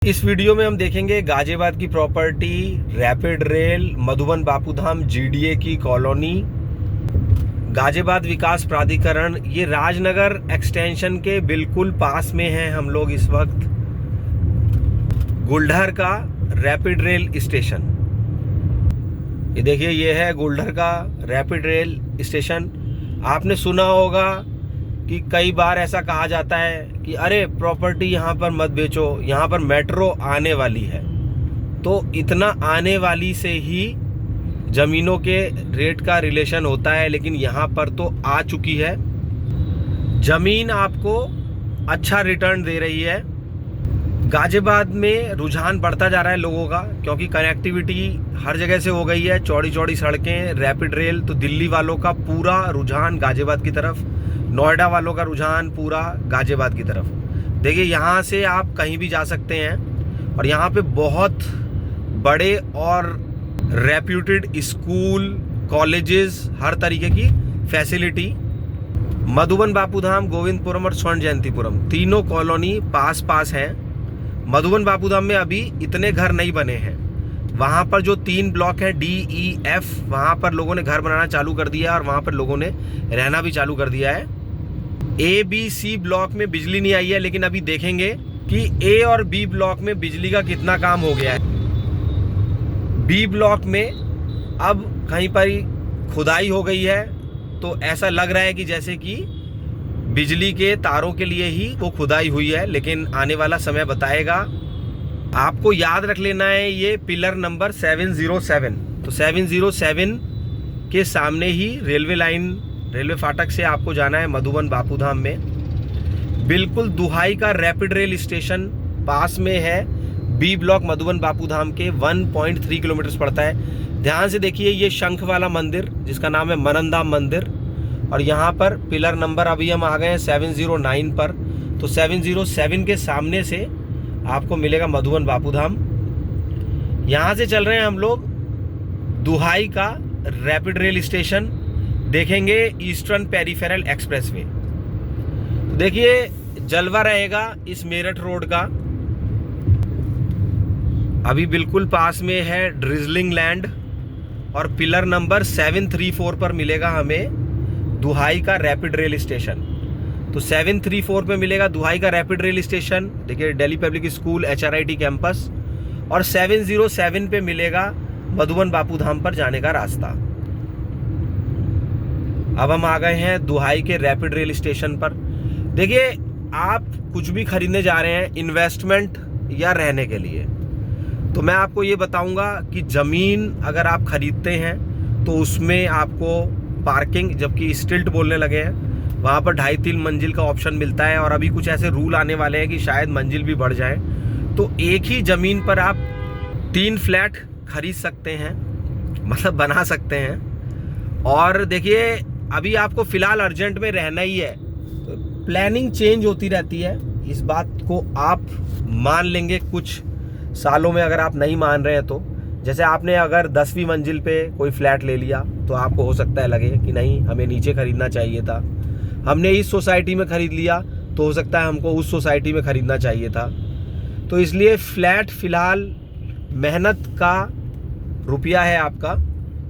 इस वीडियो में हम देखेंगे गाजियाबाद की property, rapid rail, Madhuban Bapudham GDA की कॉलोनी, गाजियाबाद विकास प्राधिकरण। ये राजनगर एक्सटेंशन के बिल्कुल पास में है हम लोग इस वक्त। गुलढर का रैपिड रेल स्टेशन, ये देखिए, ये है गुलढर का रैपिड रेल स्टेशन। आपने सुना होगा कि कई बार ऐसा कहा जाता है कि अरे प्रॉपर्टी यहाँ पर मत बेचो, यहाँ पर मेट्रो आने वाली है। तो इतना आने वाली से ही ज़मीनों के रेट का रिलेशन होता है, लेकिन यहाँ पर तो आ चुकी है। ज़मीन आपको अच्छा रिटर्न दे रही है। गाजियाबाद में रुझान बढ़ता जा रहा है लोगों का, क्योंकि कनेक्टिविटी हर जगह से हो गई है। चौड़ी चौड़ी सड़कें, रैपिड रेल, तो दिल्ली वालों का पूरा रुझान गाजियाबाद की तरफ, नोएडा वालों का रुझान पूरा गाजियाबाद की तरफ। देखिए, यहाँ से आप कहीं भी जा सकते हैं और यहाँ पे बहुत बड़े और रेप्यूटेड स्कूल, कॉलेजेस, हर तरीके की फैसिलिटी। मधुबन बापूधाम, गोविंदपुरम और स्वर्ण जयंतीपुरम, तीनों कॉलोनी पास पास हैं। मधुबन बापूधाम में अभी इतने घर नहीं बने हैं। वहाँ पर जो 3 ब्लॉक हैं DEF, वहाँ पर लोगों ने घर बनाना चालू कर दिया और वहाँ पर लोगों ने रहना भी चालू कर दिया है। ABC ब्लॉक में बिजली नहीं आई है, लेकिन अभी देखेंगे कि A और B ब्लॉक में बिजली का कितना काम हो गया है। B ब्लॉक में अब कहीं पर ही खुदाई हो गई है, तो ऐसा लग रहा है कि जैसे कि बिजली के तारों के लिए ही वो खुदाई हुई है, लेकिन आने वाला समय बताएगा। आपको याद रख लेना है ये पिलर नंबर 707। तो 707 के सामने ही रेलवे लाइन, रेलवे फाटक से आपको जाना है मधुबन बापूधाम में। बिल्कुल दुहाई का रैपिड रेल स्टेशन पास में है। B ब्लॉक मधुबन बापूधाम के 1.3 किलोमीटर पड़ता है। ध्यान से देखिए, ये शंख वाला मंदिर जिसका नाम है मननधाम मंदिर, और यहाँ पर पिलर नंबर अभी हम आ गए हैं 709 पर। तो 707 के सामने से आपको मिलेगा मधुबन बापूधाम। यहाँ से चल रहे हैं हम लोग दुहाई का रैपिड रेल स्टेशन, देखेंगे ईस्टर्न पेरिफेरल एक्सप्रेसवे। देखिए, जलवा रहेगा इस मेरठ रोड का। अभी बिल्कुल पास में है ड्रिजलिंग लैंड, और पिलर नंबर 734 पर मिलेगा हमें दुहाई का रैपिड रेल स्टेशन। तो 734 पे मिलेगा दुहाई का रैपिड रेल स्टेशन, देखिए Delhi public school, HRIT campus, और 707 पे मिलेगा मधुबन बापूधाम पर जाने का रास्ता। अब हम आ गए हैं दुहाई के रैपिड रेल स्टेशन पर। देखिए, आप कुछ भी खरीदने जा रहे हैं, इन्वेस्टमेंट या रहने के लिए, तो मैं आपको ये बताऊंगा कि ज़मीन अगर आप खरीदते हैं तो उसमें आपको पार्किंग, जबकि स्टिल्ट बोलने लगे हैं, वहाँ पर 2.5-3 मंजिल का ऑप्शन मिलता है। और अभी कुछ ऐसे रूल आने वाले हैं कि शायद मंजिल भी बढ़ जाए, तो एक ही ज़मीन पर आप 3 फ्लैट खरीद सकते हैं, मतलब बना सकते हैं। और देखिए, अभी आपको फ़िलहाल अर्जेंट में रहना ही है, तो प्लानिंग चेंज होती रहती है। इस बात को आप मान लेंगे कुछ सालों में। अगर आप नहीं मान रहे हैं तो, जैसे आपने अगर 10वीं मंजिल पे कोई फ्लैट ले लिया, तो आपको हो सकता है लगे कि नहीं, हमें नीचे खरीदना चाहिए था। हमने इस सोसाइटी में ख़रीद लिया, तो हो सकता है हमको उस सोसाइटी में ख़रीदना चाहिए था। तो इसलिए फ्लैट फ़िलहाल मेहनत का रुपया है आपका।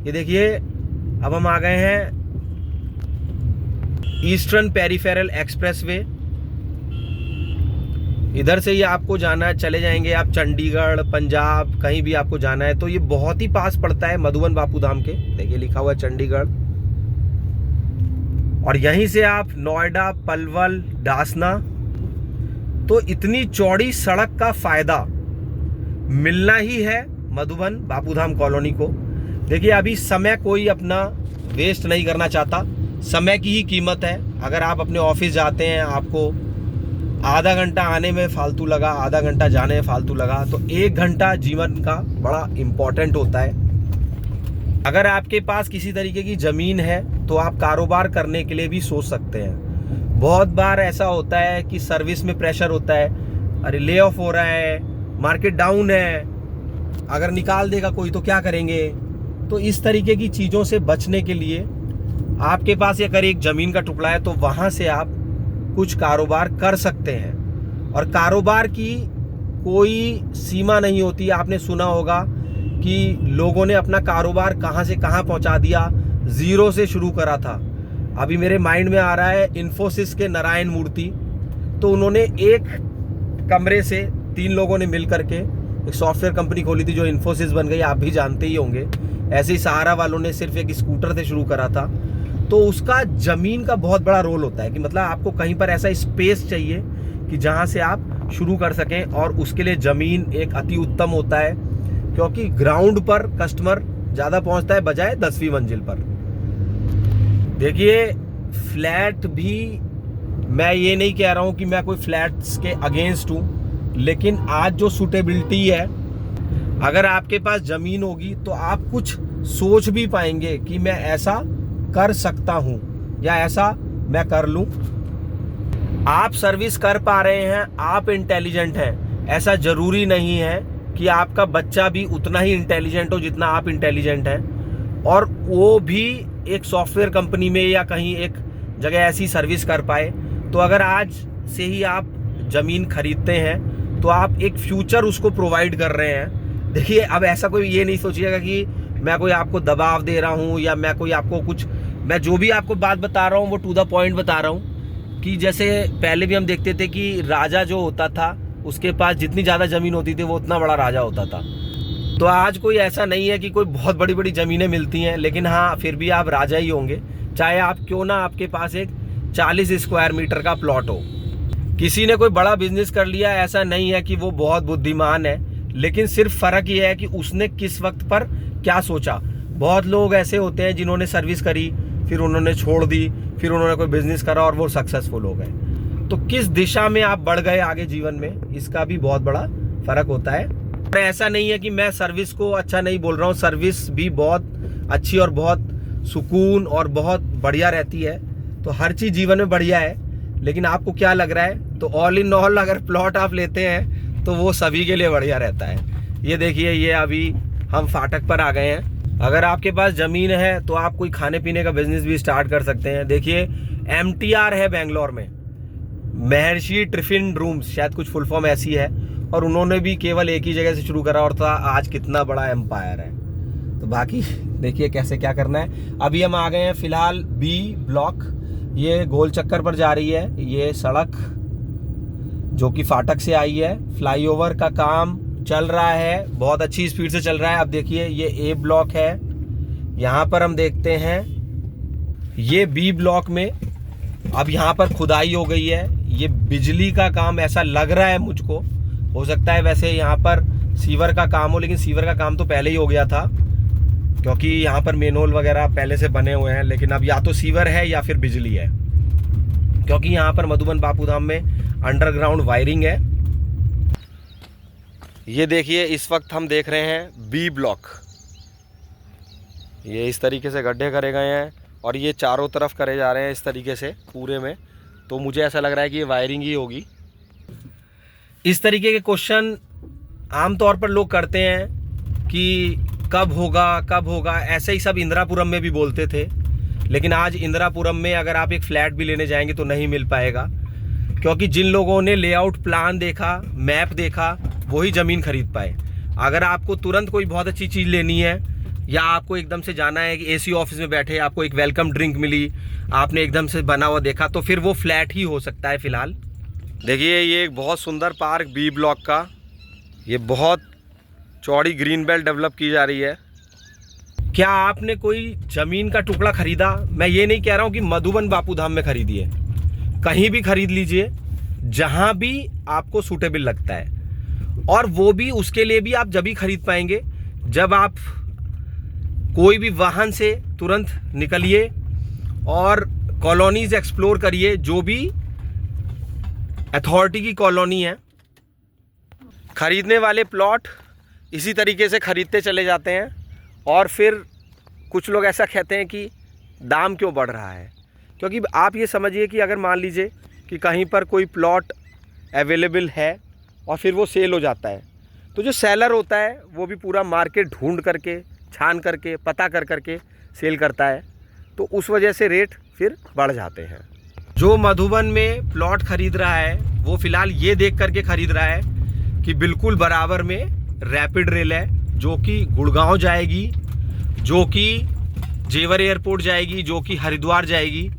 ये देखिए, अब हम आ गए हैं ईस्टर्न पेरिफेरल एक्सप्रेसवे। इधर से ही आपको जाना है, चले जाएंगे आप चंडीगढ़, पंजाब, कहीं भी आपको जाना है तो ये बहुत ही पास पड़ता है मधुबन बापूधाम के। देखिए, लिखा हुआ है चंडीगढ़, और यहीं से आप नोएडा, पलवल, डासना। तो इतनी चौड़ी सड़क का फायदा मिलना ही है मधुबन बापूधाम कॉलोनी को। देखिए, अभी समय कोई अपना वेस्ट नहीं करना चाहता, समय की ही कीमत है। अगर आप अपने ऑफिस जाते हैं, आपको आधा घंटा आने में फालतू लगा, आधा घंटा जाने में फालतू लगा, तो 1 घंटा जीवन का बड़ा इम्पोर्टेंट होता है। अगर आपके पास किसी तरीके की ज़मीन है तो आप कारोबार करने के लिए भी सोच सकते हैं। बहुत बार ऐसा होता है कि सर्विस में प्रेशर होता है, अरे ले ऑफ हो रहा है, मार्केट डाउन है, अगर निकाल देगा कोई तो क्या करेंगे। तो इस तरीके की चीज़ों से बचने के लिए आपके पास अगर एक ज़मीन का टुकड़ा है, तो वहाँ से आप कुछ कारोबार कर सकते हैं। और कारोबार की कोई सीमा नहीं होती। आपने सुना होगा कि लोगों ने अपना कारोबार कहाँ से कहाँ पहुँचा दिया, ज़ीरो से शुरू करा था। अभी मेरे माइंड में आ रहा है इन्फोसिस के नारायण मूर्ति, तो उन्होंने एक कमरे से 3 लोगों ने मिल करके एक सॉफ्टवेयर कंपनी खोली थी जो इन्फोसिस बन गई, आप भी जानते ही होंगे। ऐसे ही सहारा वालों ने सिर्फ एक स्कूटर से शुरू करा था। तो उसका ज़मीन का बहुत बड़ा रोल होता है कि मतलब आपको कहीं पर ऐसा स्पेस चाहिए कि जहाँ से आप शुरू कर सकें, और उसके लिए ज़मीन एक अति उत्तम होता है, क्योंकि ग्राउंड पर कस्टमर ज़्यादा पहुँचता है बजाय 10वीं मंजिल पर। देखिए फ्लैट भी, मैं ये नहीं कह रहा हूँ कि मैं कोई फ्लैट्स के अगेंस्ट हूँ, लेकिन आज जो सूटेबिलिटी है, अगर आपके पास ज़मीन होगी तो आप कुछ सोच भी पाएंगे कि मैं ऐसा कर सकता हूँ या ऐसा मैं कर लूँ। आप सर्विस कर पा रहे हैं, आप इंटेलिजेंट हैं, ऐसा ज़रूरी नहीं है कि आपका बच्चा भी उतना ही इंटेलिजेंट हो जितना आप इंटेलिजेंट हैं, और वो भी एक सॉफ्टवेयर कंपनी में या कहीं एक जगह ऐसी सर्विस कर पाए। तो अगर आज से ही आप ज़मीन खरीदते हैं तो आप एक फ्यूचर उसको प्रोवाइड कर रहे हैं। देखिए अब ऐसा कोई ये नहीं सोचिएगा कि मैं कोई आपको दबाव दे रहा हूँ या मैं कोई आपको कुछ, मैं जो भी आपको बात बता रहा हूँ वो टू द पॉइंट बता रहा हूँ। कि जैसे पहले भी हम देखते थे कि राजा जो होता था उसके पास जितनी ज़्यादा ज़मीन होती थी वो उतना बड़ा राजा होता था। तो आज कोई ऐसा नहीं है कि कोई बहुत बड़ी बड़ी ज़मीनें मिलती हैं, लेकिन हाँ फिर भी आप राजा ही होंगे, चाहे आप क्यों ना आपके पास एक 40 स्क्वायर मीटर का प्लॉट हो। किसी ने कोई बड़ा बिजनेस कर लिया, ऐसा नहीं है कि वो बहुत बुद्धिमान है, लेकिन सिर्फ फ़र्क ये है कि उसने किस वक्त पर क्या सोचा। बहुत लोग ऐसे होते हैं जिन्होंने सर्विस करी, फिर उन्होंने छोड़ दी, फिर उन्होंने कोई बिजनेस करा और वो सक्सेसफुल हो गए। तो किस दिशा में आप बढ़ गए आगे जीवन में, इसका भी बहुत बड़ा फ़र्क होता है। ऐसा नहीं है कि मैं सर्विस को अच्छा नहीं बोल रहा हूँ, सर्विस भी बहुत अच्छी और बहुत सुकून और बहुत बढ़िया रहती है। तो हर चीज़ जीवन में बढ़िया है, लेकिन आपको क्या लग रहा है, तो ऑल इन ऑल अगर प्लॉट आप लेते हैं तो वो सभी के लिए बढ़िया रहता है। ये देखिए, ये अभी हम फाटक पर आ गए हैं। अगर आपके पास ज़मीन है तो आप कोई खाने पीने का बिजनेस भी स्टार्ट कर सकते हैं। देखिए MTR है बेंगलोर में, महर्षि टिफिन रूम्स, शायद कुछ फुल फॉर्म ऐसी है, और उन्होंने भी केवल एक ही जगह से शुरू करा और था आज कितना बड़ा एम्पायर है। तो बाकी देखिए कैसे क्या करना है। अभी हम आ गए हैं फिलहाल B ब्लॉक, ये गोल चक्कर पर जा रही है ये सड़क जो कि फाटक से आई है। फ्लाईओवर का काम चल रहा है, बहुत अच्छी स्पीड से चल रहा है। अब देखिए ये A ब्लॉक है, यहाँ पर हम देखते हैं ये B ब्लॉक में अब यहाँ पर खुदाई हो गई है। ये बिजली का काम ऐसा लग रहा है मुझको, हो सकता है वैसे यहाँ पर सीवर का काम हो, लेकिन सीवर का काम तो पहले ही हो गया था क्योंकि यहाँ पर मेनहोल वगैरह पहले से बने हुए हैं। लेकिन अब या तो सीवर है या फिर बिजली है, क्योंकि यहाँ पर मधुबन बापूधाम में अंडरग्राउंड वायरिंग है। ये देखिए इस वक्त हम देख रहे हैं B ब्लॉक, ये इस तरीके से गड्ढे करे गए हैं और ये चारों तरफ करे जा रहे हैं इस तरीके से पूरे में। तो मुझे ऐसा लग रहा है कि ये वायरिंग ही होगी। इस तरीके के क्वेश्चन आमतौर पर लोग करते हैं कि कब होगा, ऐसे ही सब इंदिरापुरम में भी बोलते थे। लेकिन आज इंदिरापुरम में अगर आप एक फ्लैट भी लेने जाएंगे तो नहीं मिल पाएगा, क्योंकि जिन लोगों ने लेआउट प्लान देखा, मैप देखा, वही ज़मीन खरीद पाए। अगर आपको तुरंत कोई बहुत अच्छी चीज़ लेनी है या आपको एकदम से जाना है कि AC ऑफिस में बैठे आपको एक वेलकम ड्रिंक मिली, आपने एकदम से बना हुआ देखा, तो फिर वो फ्लैट ही हो सकता है फ़िलहाल। देखिए ये एक बहुत सुंदर पार्क B ब्लॉक का, ये बहुत चौड़ी ग्रीन बेल्ट डेवलप की जा रही है। क्या आपने कोई ज़मीन का टुकड़ा खरीदा? मैं ये नहीं कह रहा हूँ कि मधुबन बापूधाम में खरीदिए, कहीं भी खरीद लीजिए जहाँ भी आपको सूटेबल लगता है। और वो भी उसके लिए भी आप जब ही खरीद पाएंगे जब आप कोई भी वाहन से तुरंत निकलिए और कॉलोनीज एक्सप्लोर करिए, जो भी अथॉरिटी की कॉलोनी है। खरीदने वाले प्लॉट इसी तरीके से खरीदते चले जाते हैं और फिर कुछ लोग ऐसा कहते हैं कि दाम क्यों बढ़ रहा है, क्योंकि आप ये समझिए कि अगर मान लीजिए कि कहीं पर कोई प्लॉट अवेलेबल है और फिर वो सेल हो जाता है, तो जो सेलर होता है वो भी पूरा मार्केट ढूंढ करके, छान करके, पता कर करके सेल करता है, तो उस वजह से रेट फिर बढ़ जाते हैं। जो मधुबन में प्लॉट खरीद रहा है वो फ़िलहाल ये देख करके ख़रीद रहा है कि बिल्कुल बराबर में रैपिड रेल है, जो कि गुड़गांव जाएगी, जो कि जेवर एयरपोर्ट जाएगी, जो कि हरिद्वार जाएगी।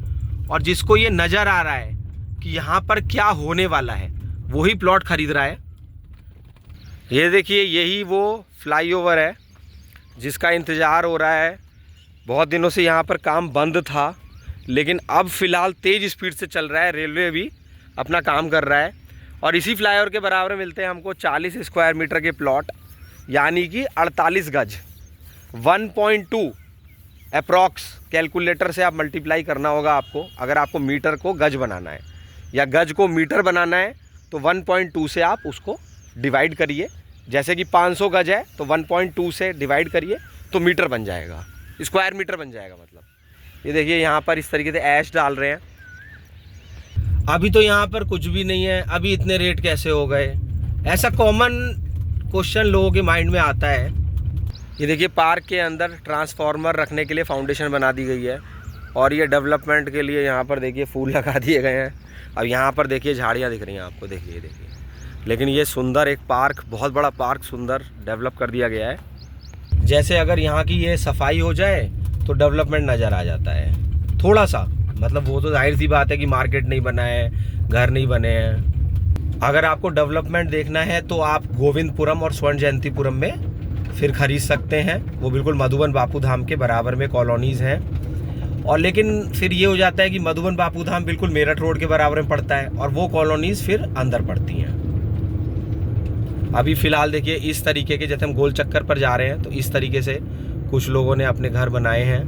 और जिसको ये नज़र आ रहा है कि यहाँ पर क्या होने वाला है, वही प्लॉट खरीद रहा है। ये देखिए, यही वो फ्लाईओवर है जिसका इंतज़ार हो रहा है। बहुत दिनों से यहाँ पर काम बंद था, लेकिन अब फ़िलहाल तेज़ स्पीड से चल रहा है। रेलवे भी अपना काम कर रहा है। और इसी फ्लाईओवर के बराबर मिलते हैं हमको 40 स्क्वायर मीटर के प्लॉट, यानी कि 48 गज। 1.2 अप्रॉक्स कैलकुलेटर से आप मल्टीप्लाई करना होगा आपको, अगर आपको मीटर को गज बनाना है या गज को मीटर बनाना है तो 1.2 से आप उसको डिवाइड करिए। जैसे कि 500 गज है तो 1.2 से डिवाइड करिए तो मीटर बन जाएगा, स्क्वायर मीटर बन जाएगा मतलब। ये देखिए, यहाँ पर इस तरीके से ऐश डाल रहे हैं। अभी तो यहाँ पर कुछ भी नहीं है, अभी इतने रेट कैसे हो गए, ऐसा कॉमन क्वेश्चन लोगों के माइंड में आता है। ये देखिए, पार्क के अंदर ट्रांसफार्मर रखने के लिए फाउंडेशन बना दी गई है, और ये डेवलपमेंट के लिए यहाँ पर देखिए फूल लगा दिए गए हैं। अब यहाँ पर देखिए झाड़ियाँ दिख रही हैं आपको, देखिए। लेकिन ये सुंदर एक पार्क, बहुत बड़ा पार्क सुंदर डेवलप कर दिया गया है। जैसे अगर यहाँ की ये सफाई हो जाए तो डेवलपमेंट नज़र आ जाता है थोड़ा सा, मतलब वो तो जाहिर सी बात है कि मार्केट नहीं बना है, घर नहीं बने हैं। अगर आपको डेवलपमेंट देखना है तो आप गोविंदपुरम और स्वर्ण जयंतीपुरम में फिर खरीद सकते हैं। वो बिल्कुल मधुबन बापू धाम के बराबर में कॉलोनीज़ हैं। और लेकिन फिर ये हो जाता है कि मधुबन बापू धाम बिल्कुल मेरठ रोड के बराबर में पड़ता है, और वो कॉलोनीज़ फिर अंदर पड़ती हैं। अभी फ़िलहाल देखिए, इस तरीके के, जैसे हम गोल चक्कर पर जा रहे हैं तो इस तरीके से कुछ लोगों ने अपने घर बनाए हैं।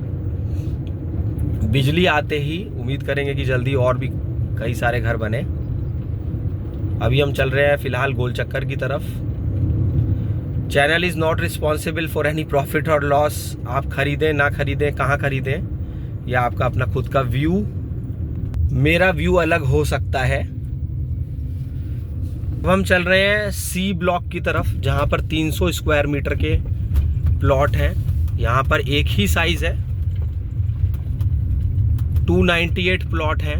बिजली आते ही उम्मीद करेंगे कि जल्दी और भी कई सारे घर बने। अभी हम चल रहे हैं फ़िलहाल गोल चक्कर की तरफ। Channel is not responsible for any profit और लॉस। आप खरीदें ना खरीदें, कहाँ खरीदें, यह आपका अपना खुद का व्यू। मेरा व्यू अलग हो सकता है। अब हम चल रहे हैं सी ब्लॉक की तरफ, जहाँ पर 300 स्क्वायर मीटर के प्लॉट हैं। यहाँ पर एक ही साइज़ है, 298 प्लॉट हैं।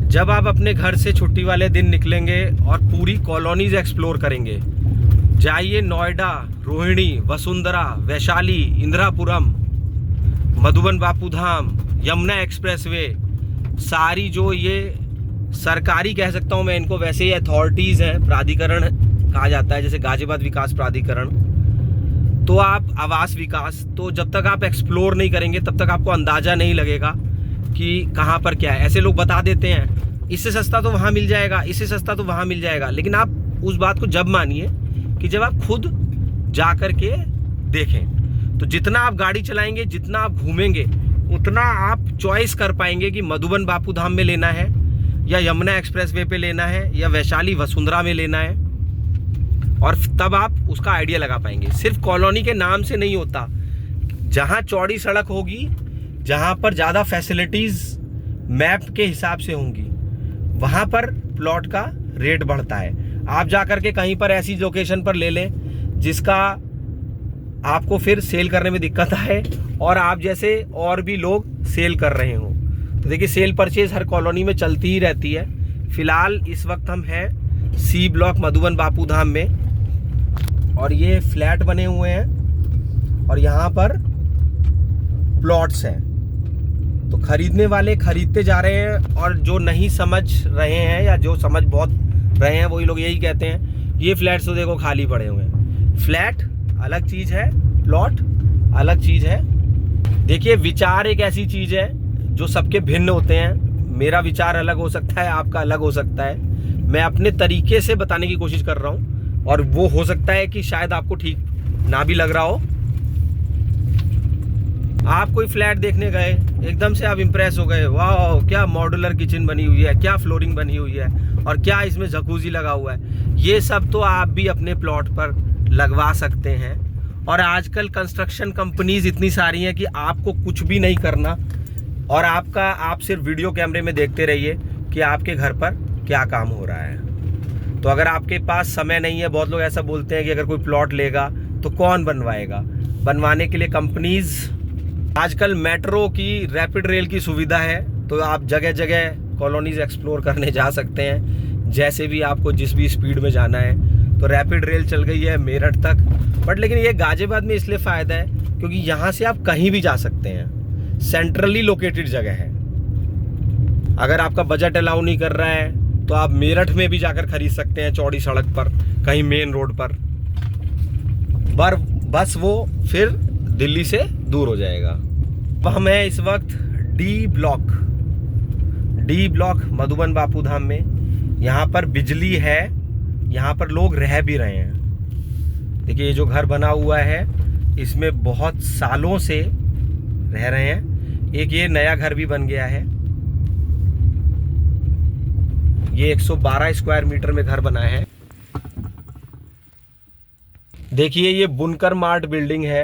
जब आप अपने घर से छुट्टी वाले दिन निकलेंगे और पूरी कॉलोनीज एक्सप्लोर करेंगे, जाइए नोएडा, रोहिणी, वसुंधरा, वैशाली, इंदिरापुरम, मधुबन बापू धाम, यमुना एक्सप्रेसवे, सारी जो ये सरकारी कह सकता हूँ मैं इनको, वैसे ही अथॉरिटीज़ हैं, प्राधिकरण कहा जाता है, जैसे गाजियाबाद विकास प्राधिकरण, तो आप आवास विकास, तो जब तक आप एक्सप्लोर नहीं करेंगे तब तक आपको अंदाज़ा नहीं लगेगा कि कहाँ पर क्या है। ऐसे लोग बता देते हैं इससे सस्ता तो वहाँ मिल जाएगा, इससे सस्ता तो वहाँ मिल जाएगा, लेकिन आप उस बात को जब मानिए कि जब आप खुद जा कर के देखें। तो जितना आप गाड़ी चलाएंगे, जितना आप घूमेंगे, उतना आप चॉइस कर पाएंगे कि मधुबन बापू धाम में लेना है या यमुना एक्सप्रेसवे पे लेना है या वैशाली वसुंधरा में लेना है, और तब आप उसका आइडिया लगा पाएंगे। सिर्फ कॉलोनी के नाम से नहीं होता, जहाँ चौड़ी सड़क होगी, जहाँ पर ज़्यादा फैसिलिटीज़ मैप के हिसाब से होंगी, वहाँ पर प्लॉट का रेट बढ़ता है। आप जा कर के कहीं पर ऐसी लोकेशन पर ले लें जिसका आपको फिर सेल करने में दिक्कत आए, और आप जैसे और भी लोग सेल कर रहे हों। तो देखिए, सेल परचेज हर कॉलोनी में चलती ही रहती है। फ़िलहाल इस वक्त हम हैं सी ब्लॉक मधुबन बापू धाम में, और ये फ्लैट बने हुए हैं और यहाँ पर प्लॉट्स हैं। तो खरीदने वाले खरीदते जा रहे हैं, और जो नहीं समझ रहे हैं या जो समझ बहुत रहे हैं वही लोग यही कहते हैं ये फ्लैट्स तो देखो खाली पड़े हुए हैं। फ्लैट अलग चीज़ है, प्लॉट अलग चीज़ है। देखिए, विचार एक ऐसी चीज़ है जो सबके भिन्न होते हैं। मेरा विचार अलग हो सकता है, आपका अलग हो सकता है। मैं अपने तरीके से बताने की कोशिश कर रहा हूँ, और वो हो सकता है कि शायद आपको ठीक ना भी लग रहा हो। आप कोई फ्लैट देखने गए, एकदम से आप इम्प्रेस हो गए, वाह क्या मॉड्यूलर किचन बनी हुई है, क्या फ्लोरिंग बनी हुई है, और क्या इसमें जकूजी लगा हुआ है। ये सब तो आप भी अपने प्लॉट पर लगवा सकते हैं। और आजकल कंस्ट्रक्शन कंपनीज इतनी सारी हैं कि आपको कुछ भी नहीं करना, और आप सिर्फ वीडियो कैमरे में देखते रहिए कि आपके घर पर क्या काम हो रहा है। तो अगर आपके पास समय नहीं है, बहुत लोग ऐसा बोलते हैं कि अगर कोई प्लॉट लेगा तो कौन बनवाएगा। बनवाने के लिए कंपनीज, आजकल मेट्रो की, रैपिड रेल की सुविधा है, तो आप जगह जगह कॉलोनीज एक्सप्लोर करने जा सकते हैं, जैसे भी आपको जिस भी स्पीड में जाना है। तो रैपिड रेल चल गई है मेरठ तक, बट लेकिन ये गाजियाबाद में इसलिए फ़ायदा है क्योंकि यहाँ से आप कहीं भी जा सकते हैं, सेंट्रली लोकेटेड जगह है। अगर आपका बजट अलाउ नहीं कर रहा है तो आप मेरठ में भी जाकर खरीद सकते हैं, चौड़ी सड़क पर, कहीं मेन रोड पर, बस वो फिर दिल्ली से दूर हो जाएगा। अब हम हैं इस वक्त डी ब्लॉक मधुबन बापू धाम में। यहाँ पर बिजली है, यहाँ पर लोग रह भी रहे हैं। देखिए ये जो घर बना हुआ है इसमें बहुत सालों से रह रहे हैं। एक ये नया घर भी बन गया है। ये 112 स्क्वायर मीटर में घर बना है। देखिए ये बुनकर मार्ट बिल्डिंग है।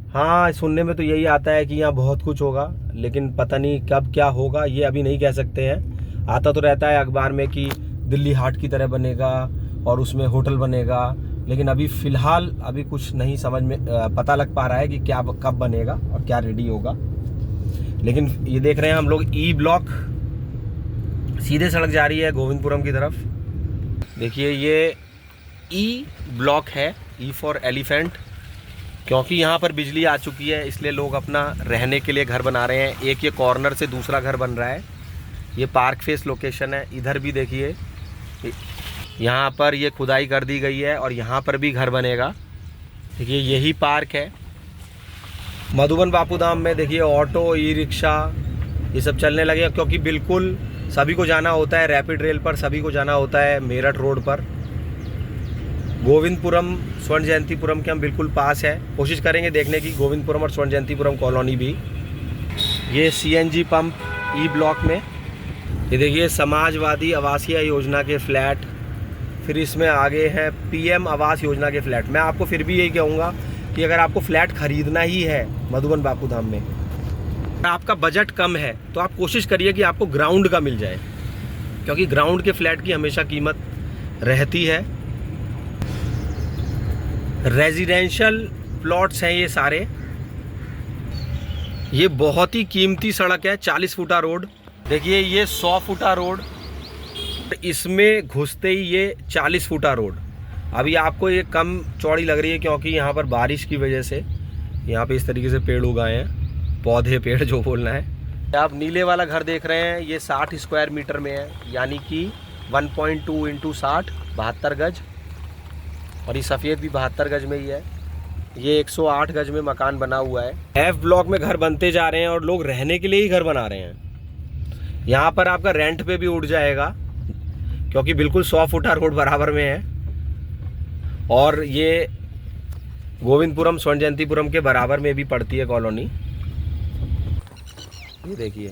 हाँ, सुनने में तो यही आता है कि यहाँ बहुत कुछ होगा, लेकिन पता नहीं कब क्या होगा ये अभी नहीं कह सकते हैं। आता तो रहता है अखबार में कि दिल्ली हाट की तरह बनेगा और उसमें होटल बनेगा, लेकिन अभी फ़िलहाल अभी कुछ नहीं समझ में पता लग पा रहा है कि क्या कब बनेगा और क्या रेडी होगा। लेकिन ये देख रहे हैं हम लोग ई ब्लॉक, सीधे सड़क जा रही है गोविंदपुरम की तरफ। देखिए ये ई ब्लॉक है, ई फॉर एलिफेंट, क्योंकि यहाँ पर बिजली आ चुकी है इसलिए लोग अपना रहने के लिए घर बना रहे हैं। एक ये कॉर्नर से दूसरा घर बन रहा है। ये पार्क फेस लोकेशन है। इधर भी देखिए यहाँ पर ये खुदाई कर दी गई है और यहाँ पर भी घर बनेगा। देखिए यही पार्क है। मधुबन बापू धाम में देखिए ऑटो, ई रिक्शा ये सब चलने लगे, क्योंकि बिल्कुल सभी को जाना होता है रैपिड रेल पर, सभी को जाना होता है मेरठ रोड पर। गोविंदपुरम स्वर्ण जयंतीपुरम के हम बिल्कुल पास है। कोशिश करेंगे देखने की गोविंदपुरम और स्वर्ण जयंतीपुरम कॉलोनी भी। ये सीएनजी पंप ई ब्लॉक में। ये देखिए समाजवादी आवासीय योजना के फ्लैट, फिर इसमें आगे हैं पीएम आवास योजना के फ्लैट। मैं आपको फिर भी यही कहूँगा कि अगर आपको फ्लैट ख़रीदना ही है मधुबन बापू धाम में, आपका बजट कम है तो आप कोशिश करिए कि आपको ग्राउंड का मिल जाए, क्योंकि ग्राउंड के फ्लैट की हमेशा कीमत रहती है। रेजिडेंशियल प्लॉट्स हैं ये सारे। ये बहुत ही कीमती सड़क है, 40 फुटा रोड। देखिए ये 100 फुटा रोड, इसमें घुसते ही ये 40 फुटा रोड। अभी आपको ये कम चौड़ी लग रही है क्योंकि यहाँ पर बारिश की वजह से यहाँ पे इस तरीके से पेड़ उगाए हैं, पौधे पेड़ जो बोलना है। आप नीले वाला घर देख रहे हैं, ये 60 स्क्वायर मीटर में है, यानी कि 1.2 × 60 72 गज, और ये सफ़ेद भी 72 गज में ही है। ये 108 गज में मकान बना हुआ है। एफ ब्लॉक में घर बनते जा रहे हैं और लोग रहने के लिए ही घर बना रहे हैं। यहाँ पर आपका रेंट पे भी उठ जाएगा क्योंकि बिल्कुल 100 फुटा रोड बराबर में है, और ये गोविंदपुरम स्वर्ण जयंतीपुरम के बराबर में भी पड़ती है कॉलोनी। ये देखिए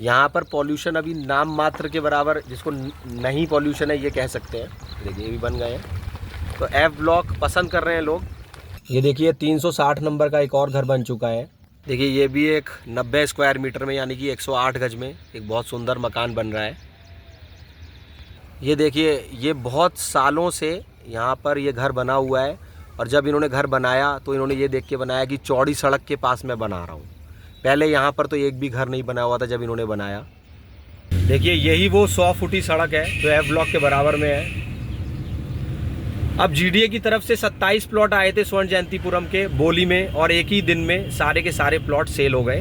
यहाँ पर पॉल्यूशन अभी नाम मात्र के बराबर, जिसको नहीं पॉल्यूशन है ये कह सकते हैं। देखिए ये भी बन गए हैं, तो एफ ब्लॉक पसंद कर रहे हैं लोग। ये देखिए 360 नंबर का एक और घर बन चुका है। देखिए ये भी एक 90 स्क्वायर मीटर में, यानी कि 108 गज में एक बहुत सुंदर मकान बन रहा है। ये देखिए ये बहुत सालों से यहाँ पर ये घर बना हुआ है, और जब इन्होंने घर बनाया तो इन्होंने ये देख के बनाया कि चौड़ी सड़क के पास मैं बना रहा हूँ। पहले यहाँ पर तो एक भी घर नहीं बना हुआ था जब इन्होंने बनाया। देखिए यही वो 100 फुटी सड़क है जो एफ ब्लॉक के बराबर में है। अब जीडीए की तरफ से 27 प्लॉट आए थे स्वर्ण जयंतीपुरम के बोली में, और एक ही दिन में सारे के सारे प्लॉट सेल हो गए।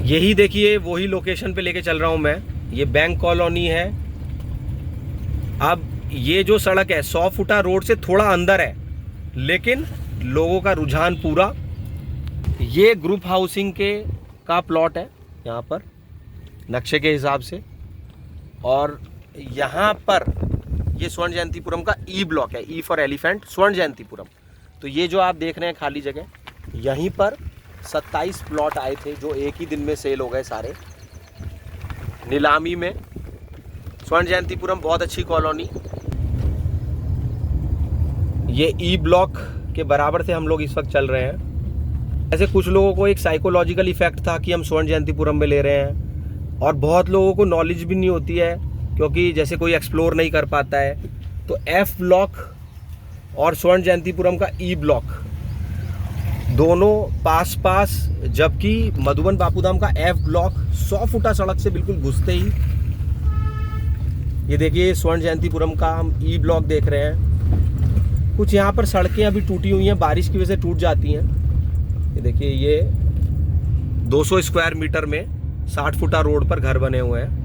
यही देखिए वही लोकेशन पे लेके चल रहा हूँ मैं। ये बैंक कॉलोनी है। अब ये जो सड़क है 100 फुटा रोड से थोड़ा अंदर है, लेकिन लोगों का रुझान पूरा। ये ग्रुप हाउसिंग का प्लॉट है यहाँ पर नक्शे के हिसाब से, और यहाँ पर ये स्वर्ण जयंतीपुरम का ई ब्लॉक है, ई फॉर एलिफेंट स्वर्ण जयंतीपुरम। तो ये जो आप देख रहे हैं खाली जगह, यहीं पर 27 प्लॉट आए थे जो एक ही दिन में सेल हो गए सारे नीलामी में। स्वर्ण जयंतीपुरम बहुत अच्छी कॉलोनी। ये ई ब्लॉक के बराबर से हम लोग इस वक्त चल रहे हैं। ऐसे कुछ लोगों को एक साइकोलॉजिकल इफेक्ट था कि हम स्वर्ण जयंतीपुरम में ले रहे हैं, और बहुत लोगों को नॉलेज भी नहीं होती है क्योंकि जैसे कोई एक्सप्लोर नहीं कर पाता है। तो एफ ब्लॉक और स्वर्ण जयंतीपुरम का ई ब्लॉक दोनों पास पास, जबकि मधुबन बापूधाम का F ब्लॉक 100 फुटा सड़क से बिल्कुल घुसते ही, ये देखिए स्वर्ण जयंतीपुरम का हम E ब्लॉक देख रहे हैं। कुछ यहाँ पर सड़कें अभी टूटी हुई हैं, बारिश की वजह से टूट जाती हैं। ये देखिए ये 200 स्क्वायर मीटर में 60 फुटा रोड पर घर बने हुए हैं।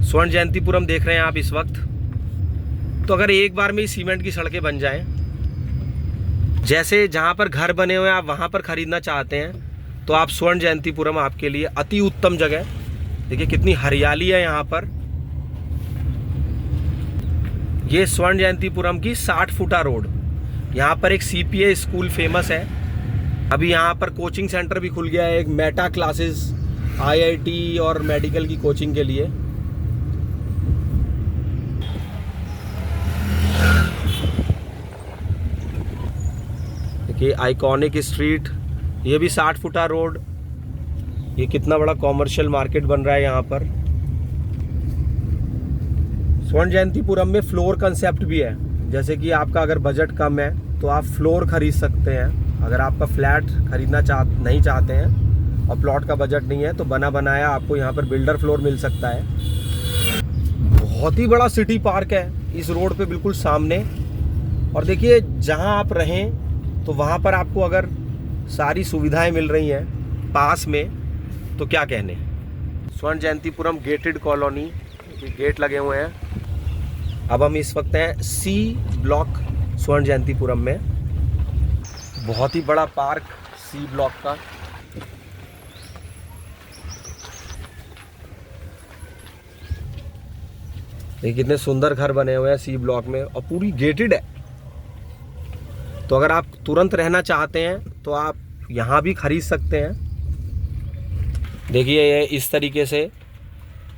स्वर्ण जयंतीपुरम देख रहे हैं आप इस वक्त। तो अगर एक बार में ही सीमेंट की सड़कें बन जाएं, जैसे जहाँ पर घर बने हुए हैं आप वहाँ पर ख़रीदना चाहते हैं, तो आप स्वर्ण जयंतीपुरम आपके लिए अति उत्तम जगह। देखिए कितनी हरियाली है यहाँ पर। ये स्वर्ण जयंतीपुरम की 60 फुटा रोड। यहाँ पर एक CPA स्कूल फेमस है। अभी यहाँ पर कोचिंग सेंटर भी खुल गया है, एक मेटा क्लासेस IIT और मेडिकल की कोचिंग के लिए। देखिए आइकॉनिक स्ट्रीट, ये भी 60 फुटा रोड। ये कितना बड़ा कॉमर्शियल मार्केट बन रहा है यहाँ पर। स्वर्ण जयंतीपुरम में फ्लोर कंसेप्ट भी है, जैसे कि आपका अगर बजट कम है तो आप फ्लोर खरीद सकते हैं। अगर आपका फ्लैट खरीदना नहीं चाहते हैं और प्लॉट का बजट नहीं है, तो बना बनाया आपको यहाँ पर बिल्डर फ्लोर मिल सकता है। बहुत ही बड़ा सिटी पार्क है इस रोड पे बिल्कुल सामने। और देखिए जहाँ आप रहें तो वहाँ पर आपको अगर सारी सुविधाएं मिल रही हैं पास में, तो क्या कहने। स्वर्ण जयंतीपुरम गेटेड कॉलोनी, गेट लगे हुए हैं। अब हम इस वक्त हैं C ब्लॉक स्वर्ण जयंतीपुरम में। बहुत ही बड़ा पार्क C ब्लॉक का। ये कितने सुंदर घर बने हुए हैं C ब्लॉक में, और पूरी गेटेड है। तो अगर आप तुरंत रहना चाहते हैं तो आप यहाँ भी खरीद सकते हैं। देखिए ये इस तरीके से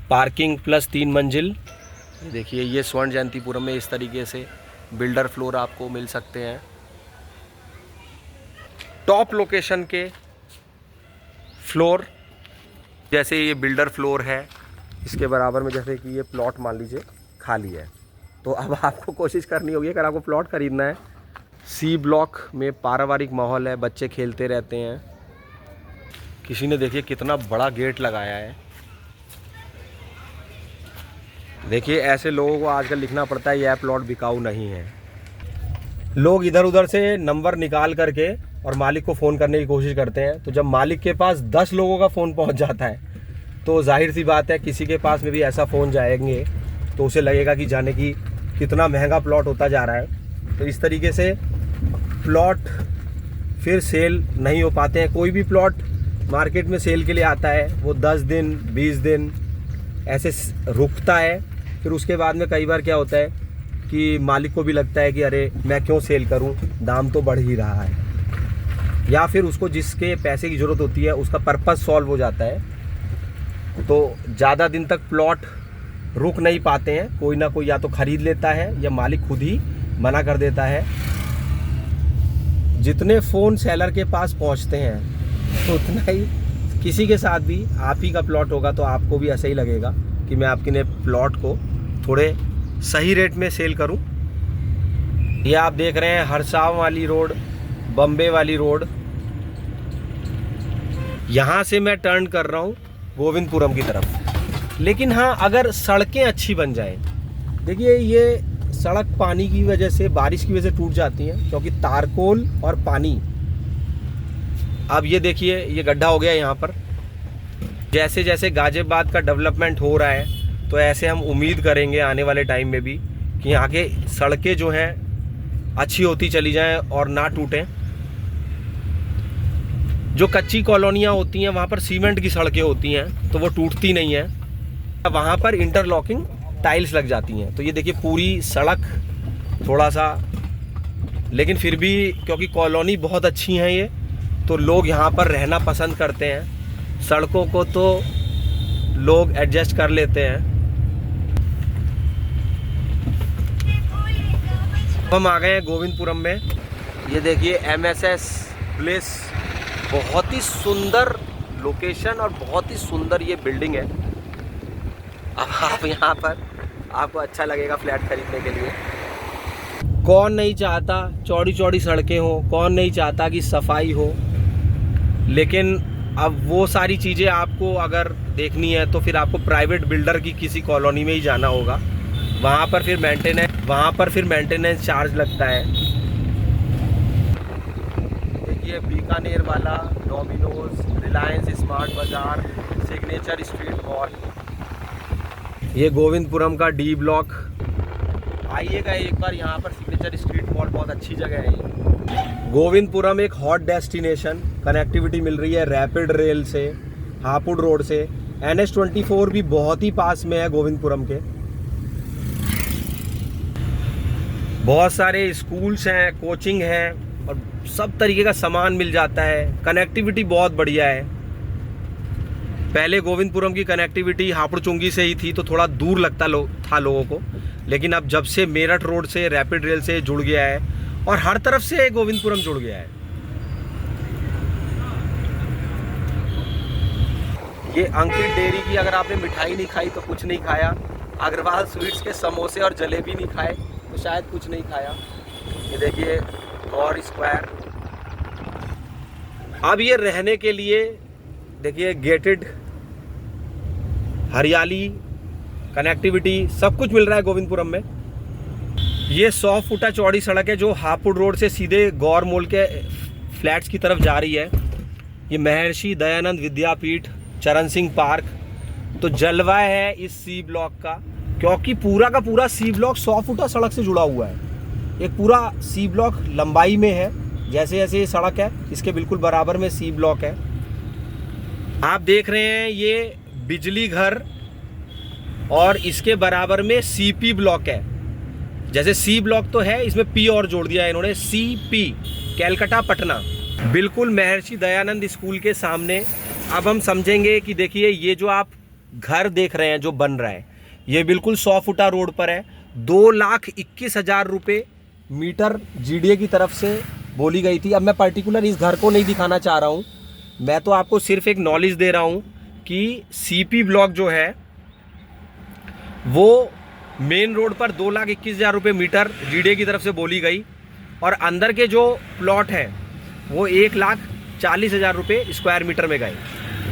पार्किंग प्लस 3 मंजिल। देखिए ये स्वर्ण जयंतीपुरम में इस तरीके से बिल्डर फ्लोर आपको मिल सकते हैं। टॉप लोकेशन के फ्लोर, जैसे ये बिल्डर फ्लोर है, इसके बराबर में जैसे कि ये प्लॉट मान लीजिए खाली है, तो अब आपको कोशिश करनी होगी अगर आपको प्लॉट खरीदना है। C ब्लॉक में पारिवारिक माहौल है, बच्चे खेलते रहते हैं। किसी ने देखिए कितना बड़ा गेट लगाया है। देखिए ऐसे लोगों को आजकल लिखना पड़ता है यह प्लॉट बिकाऊ नहीं है। लोग इधर उधर से नंबर निकाल करके और मालिक को फ़ोन करने की कोशिश करते हैं। तो जब मालिक के पास 10 लोगों का फ़ोन पहुंच जाता है, तो जाहिर सी बात है किसी के पास में भी ऐसा फ़ोन जाएंगे तो उसे लगेगा कि जाने की कितना महंगा प्लॉट होता जा रहा है। तो इस तरीके से प्लॉट फिर सेल नहीं हो पाते हैं। कोई भी प्लॉट मार्केट में सेल के लिए आता है वो 10 दिन 20 दिन ऐसे रुकता है। फिर उसके बाद में कई बार क्या होता है कि मालिक को भी लगता है कि अरे मैं क्यों सेल करूं, दाम तो बढ़ ही रहा है, या फिर उसको जिसके पैसे की ज़रूरत होती है उसका पर्पस सॉल्व हो जाता है, तो ज़्यादा दिन तक प्लॉट रुक नहीं पाते हैं। कोई ना कोई या तो ख़रीद लेता है या मालिक खुद ही मना कर देता है। जितने फ़ोन सेलर के पास पहुंचते हैं तो उतना ही किसी के साथ भी आप ही का प्लॉट होगा तो आपको भी ऐसा ही लगेगा कि मैं आपके ने प्लॉट को थोड़े सही रेट में सेल करूं। ये आप देख रहे हैं हरसाव वाली रोड, बम्बे वाली रोड। यहाँ से मैं टर्न कर रहा हूँ गोविंदपुरम की तरफ। लेकिन हाँ, अगर सड़कें अच्छी बन जाएं। देखिए ये सड़क पानी की वजह से, बारिश की वजह से टूट जाती हैं, क्योंकि तारकोल और पानी। अब ये देखिए ये गड्ढा हो गया यहाँ पर। जैसे जैसे गाजियाबाद का डेवलपमेंट हो रहा है, तो ऐसे हम उम्मीद करेंगे आने वाले टाइम में भी कि यहाँ के सड़कें जो हैं अच्छी होती चली जाएं और ना टूटें। जो कच्ची कॉलोनियाँ होती हैं वहाँ पर सीमेंट की सड़कें होती हैं तो वो टूटती नहीं हैं। वहाँ पर इंटरलॉकिंग टाइल्स लग जाती हैं। तो ये देखिए पूरी सड़क थोड़ा सा, लेकिन फिर भी क्योंकि कॉलोनी बहुत अच्छी हैं ये, तो लोग यहाँ पर रहना पसंद करते हैं। सड़कों को तो लोग एडजस्ट कर लेते हैं। हम आ गए हैं गोविंदपुरम में। ये देखिए MSS प्लेस, बहुत ही सुंदर लोकेशन और बहुत ही सुंदर ये बिल्डिंग है। अब आप यहाँ पर आपको अच्छा लगेगा फ्लैट खरीदने के लिए। कौन नहीं चाहता चौड़ी चौड़ी सड़कें हो, कौन नहीं चाहता कि सफाई हो, लेकिन अब वो सारी चीज़ें आपको अगर देखनी है तो फिर आपको प्राइवेट बिल्डर की किसी कॉलोनी में ही जाना होगा। वहाँ पर फिर मेंटेनेंस चार्ज लगता है। देखिए बीकानेर वाला डोमिनोज, रिलायंस स्मार्ट बाज़ार, सिग्नेचर स्ट्रीट मॉल, ये गोविंदपुरम का डी ब्लॉक। आइएगा एक बार यहाँ पर, सिग्नेचर स्ट्रीट मॉल बहुत अच्छी जगह है ये। गोविंदपुरम एक हॉट डेस्टिनेशन, कनेक्टिविटी मिल रही है रैपिड रेल से, हापुड़ रोड से, NH24 भी बहुत ही पास में है गोविंदपुरम के। बहुत सारे स्कूल्स हैं, कोचिंग है और सब तरीके का सामान मिल जाता है। कनेक्टिविटी बहुत बढ़िया है। पहले गोविंदपुरम की कनेक्टिविटी हापुड़ चुंगी से ही थी तो थोड़ा दूर लगता था लोगों को, लेकिन अब जब से मेरठ रोड से रैपिड रेल से जुड़ गया है और हर तरफ से गोविंदपुरम जुड़ गया है। ये अंकित डेयरी की अगर आपने मिठाई नहीं खाई तो कुछ नहीं खाया, अग्रवाल स्वीट्स के समोसे और जलेबी नहीं खाए तो शायद कुछ नहीं खाया। ये देखिए गौर स्क्वायर। अब ये रहने के लिए देखिए गेटेड, हरियाली, कनेक्टिविटी सब कुछ मिल रहा है गोविंदपुरम में। ये 100 फुटा चौड़ी सड़क है जो हापुड़ रोड से सीधे गौर मॉल के फ्लैट्स की तरफ जा रही है। ये महर्षि दयानंद विद्यापीठ, चरण सिंह पार्क, तो जलवा है इस सी ब्लॉक का, क्योंकि पूरा का पूरा सी ब्लॉक 100 फुटा सड़क से जुड़ा हुआ है। एक पूरा सी ब्लॉक लंबाई में है, जैसे जैसे ये सड़क है इसके बिल्कुल बराबर में सी ब्लॉक है। आप देख रहे हैं ये बिजली घर और इसके बराबर में सीपी ब्लॉक है। जैसे सी ब्लॉक तो है, इसमें पी और जोड़ दिया है इन्होंने, CP कैलकाटा पटना, बिल्कुल महर्षि दयानंद स्कूल के सामने। अब हम समझेंगे कि देखिए ये जो आप घर देख रहे हैं जो बन रहा है, ये बिल्कुल 100 फुटा रोड पर है। 2,21,000 रुपये मीटर GDA की तरफ से बोली गई थी। अब मैं पर्टिकुलर इस घर को नहीं दिखाना चाह रहा हूँ, मैं तो आपको सिर्फ एक नॉलेज दे रहा हूँ कि CP ब्लॉक जो है वो मेन रोड पर 2,21,000 रुपये मीटर GDA की तरफ से बोली गई, और अंदर के जो प्लॉट हैं वो 1,40,000 रुपये स्क्वायर मीटर में गए।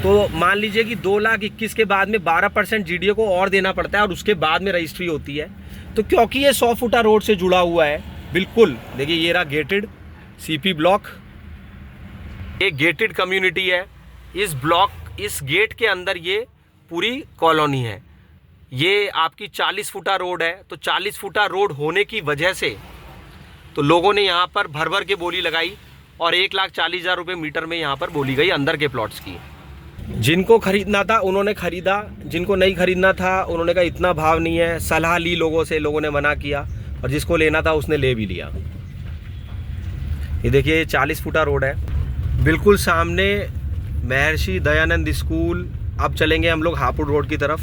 तो मान लीजिए कि 2,21,000 के बाद में 12% GDA को और देना पड़ता है और उसके बाद में रजिस्ट्री होती है। तो क्योंकि ये 100 फुटा रोड से जुड़ा हुआ है बिल्कुल, देखिए ये रहा गेटेड CP ब्लॉक, एक गेटेड कम्युनिटी है। इस ब्लॉक, इस गेट के अंदर ये पूरी कॉलोनी है। ये आपकी 40 फुटा रोड है, तो 40 फुटा रोड होने की वजह से तो लोगों ने यहाँ पर भर भर के बोली लगाई और 1,40,000 रुपये मीटर में यहाँ पर बोली गई अंदर के प्लॉट्स की। जिनको खरीदना था उन्होंने खरीदा, जिनको नहीं खरीदना था उन्होंने कहा इतना भाव नहीं है। सलाह ली लोगों से, लोगों ने मना किया, और जिसको लेना था उसने ले भी लिया। ये देखिए 40 फुटा रोड है, बिल्कुल सामने महर्षि दयानंद स्कूल। अब चलेंगे हम लोग हापुड़ रोड की तरफ।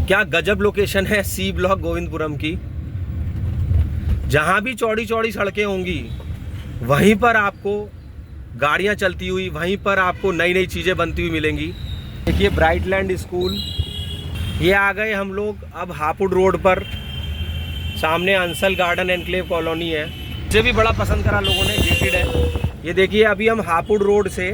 क्या गजब लोकेशन है सी ब्लॉक गोविंदपुरम की। जहाँ भी चौड़ी चौड़ी सड़कें होंगी वहीं पर आपको गाड़ियाँ चलती हुई, वहीं पर आपको नई नई चीज़ें बनती हुई मिलेंगी। देखिए ब्राइटलैंड स्कूल। ये आ गए हम लोग अब हापुड़ रोड पर, सामने अंसल गार्डन एनक्लेव कॉलोनी है, इसे भी बड़ा पसंद करा लोगों ने, गेटेड है। ये देखिए अभी हम हापुड़ रोड से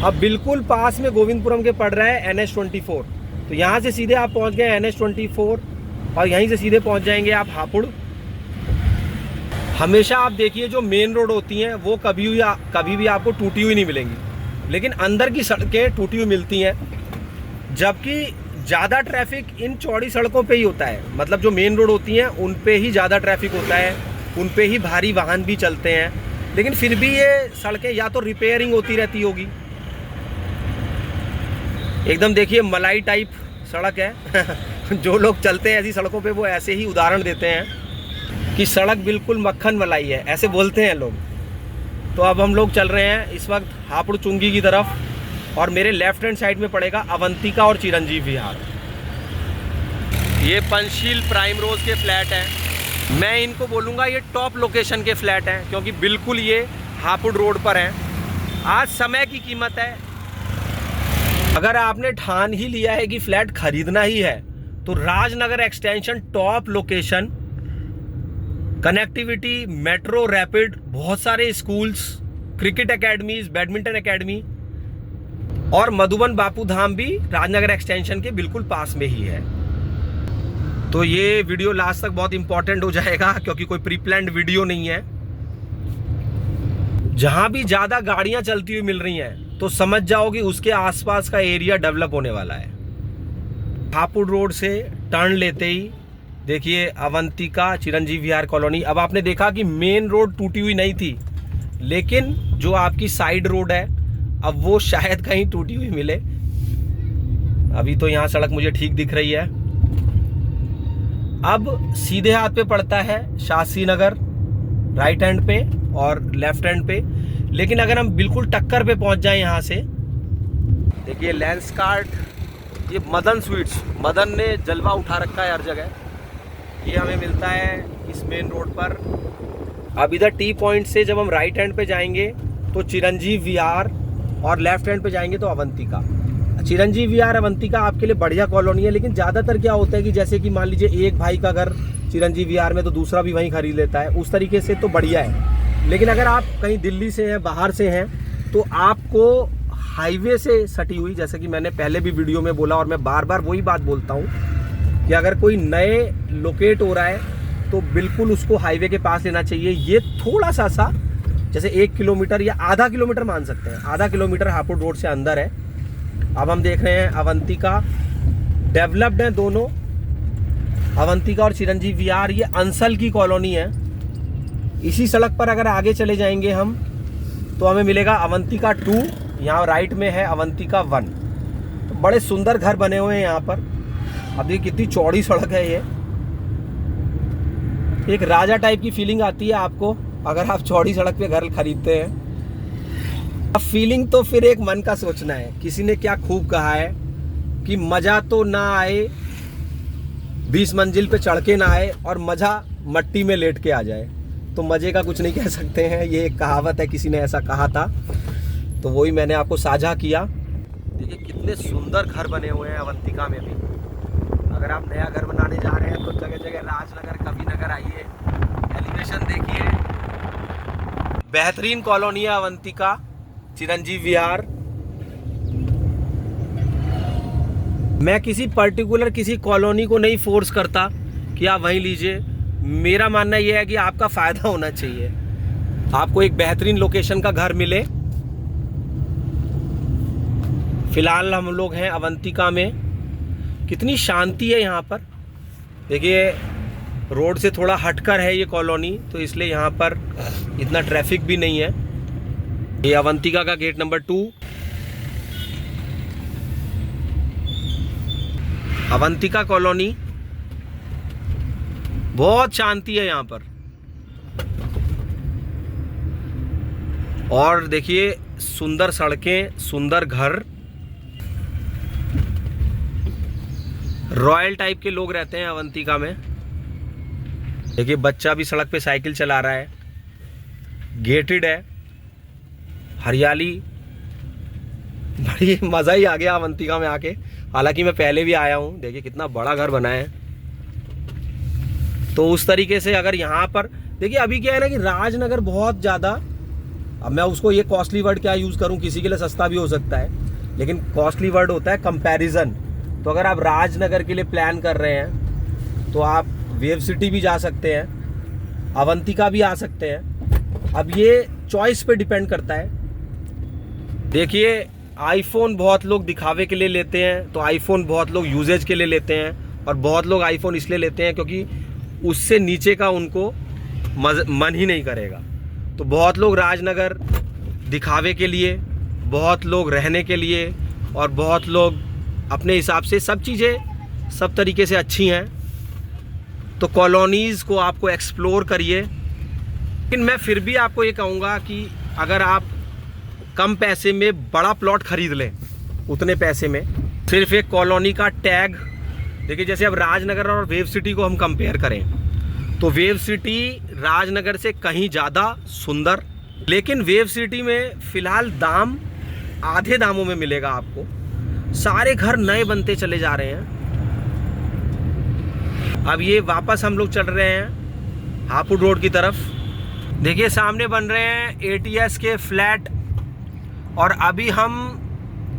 अब बिल्कुल पास में गोविंदपुरम के पड़ रहा है NH24। तो यहाँ से सीधे आप पहुँच गए NH24 और यहीं से सीधे पहुँच जाएंगे आप हापुड़। हमेशा आप देखिए जो मेन रोड होती हैं वो कभी भी आपको टूटी हुई नहीं मिलेंगी, लेकिन अंदर की सड़कें टूटी हुई मिलती हैं। जबकि ज़्यादा ट्रैफिक इन चौड़ी सड़कों पे ही होता है, मतलब जो मेन रोड होती हैं उन पे ही ज़्यादा ट्रैफिक होता है, उन पे ही भारी वाहन भी चलते हैं। लेकिन फिर भी ये सड़कें या तो रिपेयरिंग होती रहती होगी। एकदम देखिए मलाई टाइप सड़क है। जो लोग चलते हैं ऐसी सड़कों पे वो ऐसे ही उदाहरण देते हैं कि सड़क बिल्कुल मक्खन मलाई है, ऐसे बोलते हैं लोग। तो अब हम लोग चल रहे हैं इस वक्त हापुड़ चुंगी की तरफ, और मेरे लेफ्ट हैंड साइड में पड़ेगा अवंतिका और चिरंजीव विहार। ये पंचशील प्राइम रोज के फ्लैट हैं। मैं इनको बोलूँगा ये टॉप लोकेशन के फ्लैट हैं, क्योंकि बिल्कुल ये हापुड़ रोड पर हैं। आज समय की कीमत है। अगर आपने ठान ही लिया है कि फ्लैट खरीदना ही है तो Rajnagar extension top location connectivity, metro, rapid, बहुत सारे schools, cricket academies, badminton academy और मधुबन बापू धाम भी राजनगर एक्सटेंशन के बिल्कुल पास में ही है। तो ये वीडियो लास्ट तक बहुत इंपॉर्टेंट हो जाएगा क्योंकि कोई प्री प्लान्ड वीडियो नहीं है। जहां भी ज्यादा गाड़ियां चलती हुई मिल रही हैं तो समझ जाओ कि उसके आसपास का एरिया डेवलप होने वाला है। हापुड़ रोड से टर्न लेते ही देखिए अवंतिका चिरंजीव विहार कॉलोनी। अब आपने देखा कि मेन रोड टूटी हुई नहीं थी, लेकिन जो आपकी साइड रोड है अब वो शायद कहीं टूटी हुई मिले। अभी तो यहाँ सड़क मुझे ठीक दिख रही है। अब सीधे हाथ पे पड़ता है शास्त्री नगर राइट हैंड पे और लेफ्ट हैंड पे, लेकिन अगर हम बिल्कुल टक्कर पे पहुंच जाएं यहाँ से, देखिए लेंसकार्ट, ये मदन स्वीट्स, मदन ने जलवा उठा रखा है हर जगह। ये हमें मिलता है इस मेन रोड पर। अब इधर टी पॉइंट से जब हम राइट हैंड पे जाएंगे तो चिरंजीव विहार और लेफ्ट हैंड पे जाएंगे तो अवंतिका। चिरंजीव विहार अवंतिका आपके लिए बढ़िया कॉलोनी है, लेकिन ज़्यादातर क्या होता है कि जैसे कि मान लीजिए एक भाई का घर चिरंजीव विहार में तो दूसरा भी वहीं खरीद लेता है, उस तरीके से तो बढ़िया है। लेकिन अगर आप कहीं दिल्ली से हैं, बाहर से हैं, तो आपको हाईवे से सटी हुई, जैसे कि मैंने पहले भी वीडियो में बोला और मैं बार बार वही बात बोलता हूँ कि अगर कोई नए लोकेट हो रहा है तो बिल्कुल उसको हाईवे के पास लेना चाहिए। ये थोड़ा सा जैसे 1 किलोमीटर या आधा किलोमीटर मान सकते हैं, आधा किलोमीटर हापुड़ रोड से अंदर है। अब हम देख रहे हैं अवंतिका, डेवलप्ड है दोनों, अवंतिका और चिरंजीव विहार। ये अंसल की कॉलोनी है। इसी सड़क पर अगर आगे चले जाएंगे हम तो हमें मिलेगा अवंतिका 2, यहाँ राइट में है अवंतिका 1। तो बड़े सुंदर घर बने हुए हैं यहाँ पर। अब देखिए कितनी चौड़ी सड़क है ये। एक राजा टाइप की फीलिंग आती है आपको अगर आप चौड़ी सड़क पे घर खरीदते हैं। अब फीलिंग तो फिर एक मन का सोचना है। किसी ने क्या खूब कहा है कि मजा तो ना आए 20 मंजिल पे चढ़ के ना आए और मजा मट्टी में लेट के आ जाए। तो मजे का कुछ नहीं कह सकते हैं, ये एक कहावत है, किसी ने ऐसा कहा था तो वही मैंने आपको साझा किया। देखिए कितने सुंदर घर बने हुए हैं अवंतिका में भी। अगर आप नया घर बनाने जा रहे हैं तो जगह जगह राजनगर, कविनगर आइए, एलिवेशन देखिए। बेहतरीन कॉलोनी है अवंतिका चिरंजीव विहार। मैं किसी पर्टिकुलर किसी कॉलोनी को नहीं फोर्स करता कि आप वहीं लीजिए। मेरा मानना यह है कि आपका फायदा होना चाहिए, आपको एक बेहतरीन लोकेशन का घर मिले। फिलहाल हम लोग हैं अवंतिका में। कितनी शांति है यहाँ पर। देखिए रोड से थोड़ा हटकर है ये कॉलोनी, तो इसलिए यहाँ पर इतना ट्रैफिक भी नहीं है। ये अवंतिका का गेट नंबर 2। अवंतिका कॉलोनी, बहुत शांति है यहाँ पर। और देखिए सुंदर सड़कें, सुंदर घर, रॉयल टाइप के लोग रहते हैं अवंतिका में। देखिए बच्चा भी सड़क पे साइकिल चला रहा है, गेटेड है, हरियाली, बड़ी मज़ा ही आ गया अवंतिका में आके। हालांकि मैं पहले भी आया हूँ। देखिए कितना बड़ा घर बना है। तो उस तरीके से अगर यहाँ पर देखिए, अभी क्या है ना कि राजनगर बहुत ज़्यादा, अब मैं उसको ये कॉस्टली वर्ड क्या यूज़ करूँ, किसी के लिए सस्ता भी हो सकता है, लेकिन कॉस्टली वर्ड होता है कंपैरिजन। तो अगर आप राजनगर के लिए प्लान कर रहे हैं तो आप वेव सिटी भी जा सकते हैं, अवंतिका भी आ सकते हैं। अब ये चॉइस पे डिपेंड करता है। देखिए आईफोन बहुत लोग दिखावे के लिए लेते हैं, तो आईफोन बहुत लोग यूजेज के लिए लेते हैं, और बहुत लोग आईफोन इसलिए लेते हैं क्योंकि उससे नीचे का उनको मन ही नहीं करेगा। तो बहुत लोग राजनगर दिखावे के लिए, बहुत लोग रहने के लिए, और बहुत लोग अपने हिसाब से। सब चीज़ें सब तरीके से अच्छी हैं। तो कॉलोनीज़ को आपको एक्सप्लोर करिए। लेकिन मैं फिर भी आपको ये कहूँगा कि अगर आप कम पैसे में बड़ा प्लॉट खरीद लें, उतने पैसे में सिर्फ एक कॉलोनी का टैग, देखिए जैसे अब राजनगर और वेव सिटी को हम कंपेयर करें तो वेव सिटी राजनगर से कहीं ज़्यादा सुंदर, लेकिन वेव सिटी में फ़िलहाल दाम आधे दामों में मिलेगा आपको। सारे घर नए बनते चले जा रहे हैं। अब ये वापस हम लोग चल रहे हैं हापुड़ रोड की तरफ। देखिए सामने बन रहे हैं ATS के फ्लैट, और अभी हम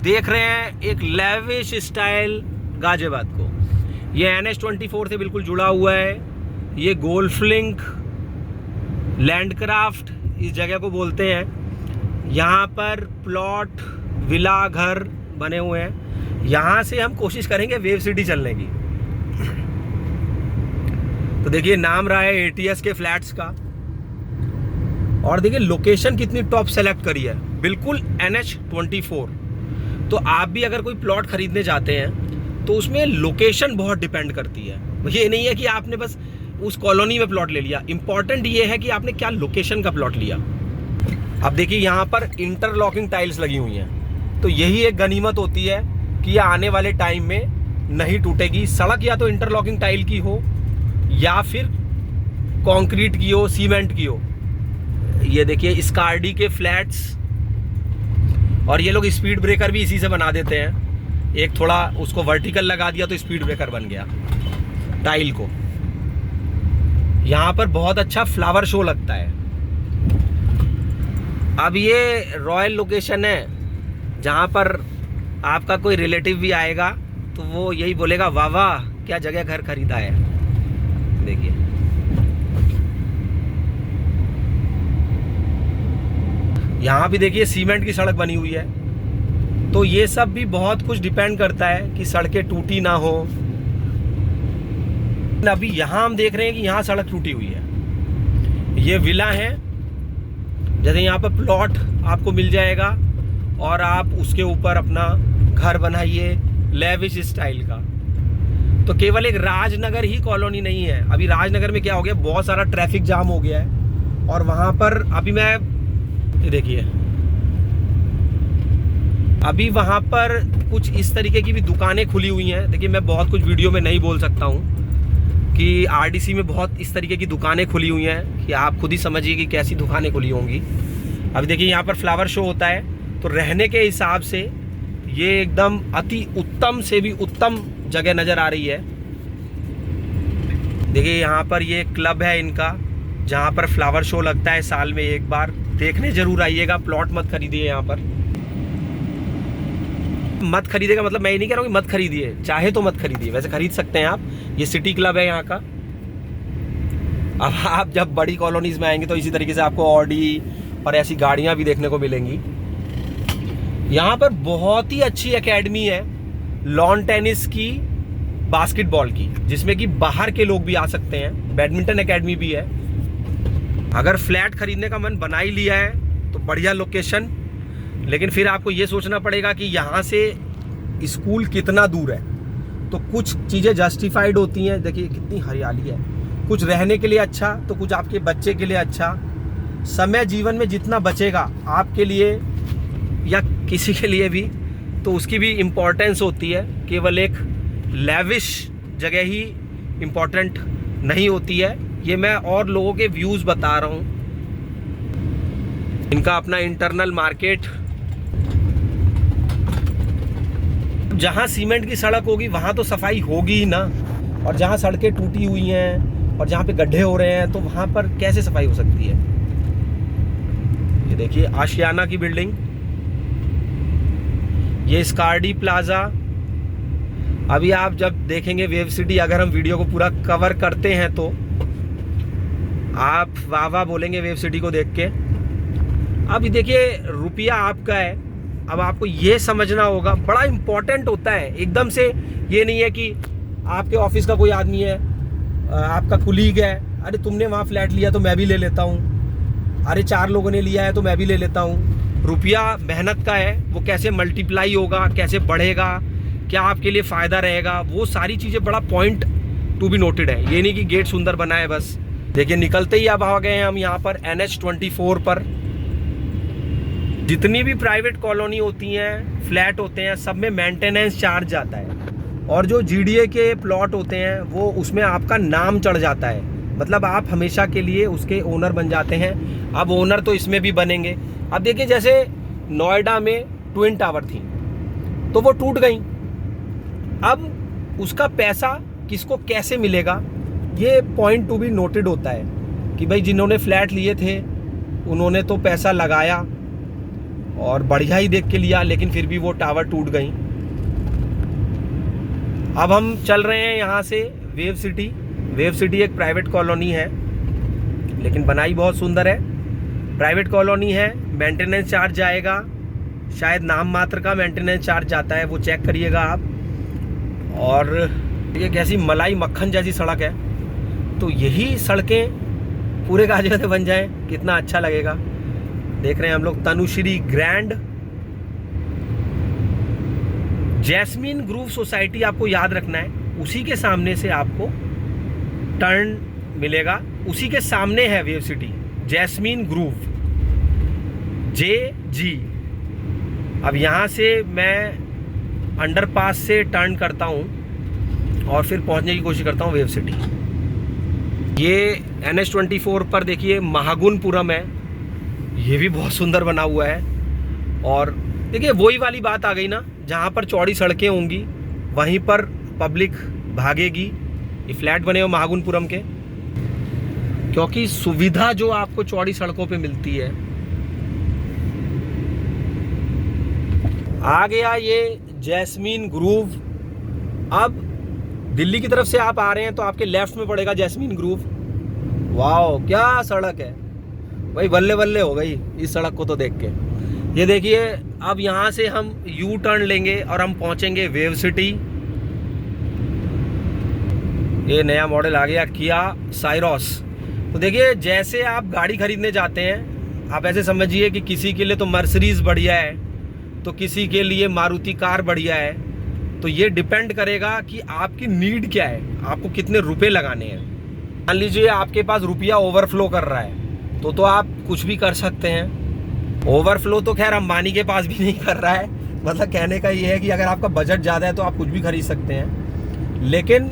देख रहे हैं एक लेविश स्टाइल गाजियाबाद को। ये NH24 से बिल्कुल जुड़ा हुआ है। ये गोल्फ लिंक लैंडक्राफ्ट इस जगह को बोलते हैं। यहाँ पर प्लॉट, विला, घर बने हुए हैं। यहाँ से हम कोशिश करेंगे वेव सिटी चलने की। तो देखिए नाम रहा है ATS के फ्लैट्स का, और देखिए लोकेशन कितनी टॉप सेलेक्ट करी है, बिल्कुल NH24। तो आप भी अगर कोई प्लॉट खरीदने जाते हैं तो उसमें लोकेशन बहुत डिपेंड करती है। ये नहीं है कि आपने बस उस कॉलोनी में प्लॉट ले लिया, इंपॉर्टेंट ये है कि आपने क्या लोकेशन का प्लॉट लिया। अब देखिए यहाँ पर इंटरलॉकिंग टाइल्स लगी हुई हैं, तो यही एक गनीमत होती है कि ये आने वाले टाइम में नहीं टूटेगी। सड़क या तो इंटरलॉकिंग टाइल की हो या फिर कंक्रीट की हो, सीमेंट की हो। ये देखिए स्कार्डी के फ्लैट्स, और ये लोग स्पीड ब्रेकर भी इसी से बना देते हैं। एक थोड़ा उसको वर्टिकल लगा दिया तो स्पीड ब्रेकर बन गया टाइल को। यहाँ पर बहुत अच्छा फ्लावर शो लगता है। अब ये रॉयल लोकेशन है, जहाँ पर आपका कोई रिलेटिव भी आएगा तो वो यही बोलेगा, वाह वाह क्या जगह घर खरीदा है। देखिए यहाँ भी देखिए सीमेंट की सड़क बनी हुई है। तो ये सब भी बहुत कुछ डिपेंड करता है कि सड़कें टूटी ना हो। अभी यहाँ हम देख रहे हैं कि यहाँ सड़क टूटी हुई है। ये विला है, जैसे यहाँ पर प्लॉट आपको मिल जाएगा और आप उसके ऊपर अपना घर बनाइए लेविश स्टाइल का। तो केवल एक राजनगर ही कॉलोनी नहीं है। अभी राजनगर में क्या हो गया, बहुत सारा ट्रैफिक जाम हो गया है, और वहाँ पर अभी मैं ये देखिए अभी वहाँ पर कुछ इस तरीके की भी दुकानें खुली हुई हैं। देखिए मैं बहुत कुछ वीडियो में नहीं बोल सकता हूँ कि RDC में बहुत इस तरीके की दुकानें खुली हुई हैं कि आप खुद ही समझिए कि कैसी दुकानें खुली होंगी। अभी देखिए यहाँ पर फ्लावर शो होता है, तो रहने के हिसाब से ये एकदम अति उत्तम से भी उत्तम जगह नज़र आ रही है। देखिए यहाँ पर ये क्लब है इनका, जहाँ पर फ्लावर शो लगता है साल में एक बार। देखने जरूर आइएगा, प्लॉट मत खरीदिए यहाँ पर। मत खरीदेगा मतलब मैं ये नहीं कह रहा हूँ कि मत खरीदिए, चाहे तो मत खरीदिए, वैसे खरीद सकते हैं आप। ये सिटी क्लब है यहाँ का। अब आप जब बड़ी कॉलोनीज में आएंगे तो इसी तरीके से आपको ऑडी और ऐसी गाड़ियाँ भी देखने को मिलेंगी। यहाँ पर बहुत ही अच्छी एकेडमी है लॉन टेनिस की, बास्केटबॉल की, जिसमें कि बाहर के लोग भी आ सकते हैं। बैडमिंटन एकेडमी भी है। अगर फ्लैट खरीदने का मन बना ही लिया है तो बढ़िया लोकेशन, लेकिन फिर आपको ये सोचना पड़ेगा कि यहाँ से स्कूल कितना दूर है। तो कुछ चीज़ें जस्टिफाइड होती हैं। देखिए कितनी हरियाली है, कुछ रहने के लिए अच्छा तो कुछ आपके बच्चे के लिए अच्छा। समय जीवन में जितना बचेगा आपके लिए या किसी के लिए भी, तो उसकी भी इम्पोर्टेंस होती है। केवल एक लेविश जगह ही इम्पोर्टेंट नहीं होती है। ये मैं और लोगों के व्यूज़ बता रहा हूँ। इनका अपना इंटरनल मार्केट। जहाँ सीमेंट की सड़क होगी वहाँ तो सफाई होगी ही ना, और जहाँ सड़कें टूटी हुई हैं और जहाँ पे गड्ढे हो रहे हैं तो वहाँ पर कैसे सफाई हो सकती है। ये देखिए आशियाना की बिल्डिंग, ये स्कार्डी प्लाजा। अभी आप जब देखेंगे वेव सिटी, अगर हम वीडियो को पूरा कवर करते हैं तो आप वाह वाह बोलेंगे वेव सिटी को देख के। अभी देखिए रुपया आपका है, अब आपको ये समझना होगा, बड़ा इंपॉर्टेंट होता है। एकदम से ये नहीं है कि आपके ऑफिस का कोई आदमी है, आपका कुलीग है, अरे तुमने वहाँ फ्लैट लिया तो मैं भी ले लेता हूँ, अरे 4 लोगों ने लिया है तो मैं भी ले लेता हूँ। रुपया मेहनत का है, वो कैसे मल्टीप्लाई होगा, कैसे बढ़ेगा, क्या आपके लिए फ़ायदा रहेगा, वो सारी चीज़ें बड़ा पॉइंट टू बी नोटेड है। ये नहीं कि गेट सुंदर बना है बस। देखिए निकलते ही अब आ गए हैं हम यहाँ पर NH24 पर। जितनी भी प्राइवेट कॉलोनी होती हैं, फ्लैट होते हैं, सब में मेंटेनेंस चार्ज जाता है, और जो GDA के प्लॉट होते हैं वो उसमें आपका नाम चढ़ जाता है। मतलब आप हमेशा के लिए उसके ओनर बन जाते हैं। अब ओनर तो इसमें भी बनेंगे। अब देखिए जैसे नोएडा में ट्विन टावर थी तो वो टूट गई, अब उसका पैसा किसको कैसे मिलेगा, ये पॉइंट टू बी नोटेड होता है। कि भाई जिन्होंने फ्लैट लिए थे उन्होंने तो पैसा लगाया और बढ़िया ही देख के लिया, लेकिन फिर भी वो टावर टूट गई। अब हम चल रहे हैं यहाँ से वेव सिटी। वेव सिटी एक प्राइवेट कॉलोनी है, लेकिन बनाई बहुत सुंदर है। प्राइवेट कॉलोनी है, मेंटेनेंस चार्ज जाएगा, शायद नाम मात्र का मेंटेनेंस चार्ज जाता है, वो चेक करिएगा आप। और ये कैसी मलाई मक्खन जैसी सड़क है, तो यही सड़कें पूरे गाजियाबाद में बन जाएं, कितना अच्छा लगेगा। देख रहे हैं हम लोग Tanushree grand. Jasmine groove society आपको याद रखना है, उसी के सामने से आपको टर्न मिलेगा, उसी के सामने है wave city jasmine groove JG। अब यहाँ से मैं अंडरपास से टर्न करता हूँ और फिर पहुँचने की कोशिश करता हूँ वेव सिटी। ये NH24 पर देखिए महागुणपुरम है, ये भी बहुत सुंदर बना हुआ है। और देखिए वही वाली बात आ गई ना, जहाँ पर चौड़ी सड़कें होंगी वहीं पर पब्लिक भागेगी। ये फ्लैट बने हो महागुणपुरम के, क्योंकि सुविधा जो आपको चौड़ी सड़कों पे मिलती है। आ गया ये जैस्मीन ग्रूव। अब दिल्ली की तरफ से आप आ रहे हैं तो आपके लेफ्ट में पड़ेगा जैस्मीन ग्रूव। वाओ क्या सड़क है भाई, बल्ले बल्ले हो गई इस सड़क को तो देख के। ये देखिए अब यहाँ से हम यू टर्न लेंगे और हम पहुँचेंगे वेव सिटी। ये नया मॉडल आ गया किया साइरोस। तो देखिए जैसे आप गाड़ी खरीदने जाते हैं, आप ऐसे समझिए कि किसी के लिए तो मर्सिडीज बढ़िया है, तो किसी के लिए मारुति कार बढ़िया है। तो ये डिपेंड करेगा कि आपकी नीड क्या है, आपको कितने रुपए लगाने हैं। मान लीजिए आपके पास रुपया ओवरफ्लो कर रहा है तो आप कुछ भी कर सकते हैं। ओवरफ्लो तो खैर अंबानी के पास भी नहीं कर रहा है, मतलब कहने का ये है कि अगर आपका बजट ज़्यादा है तो आप कुछ भी खरीद सकते हैं, लेकिन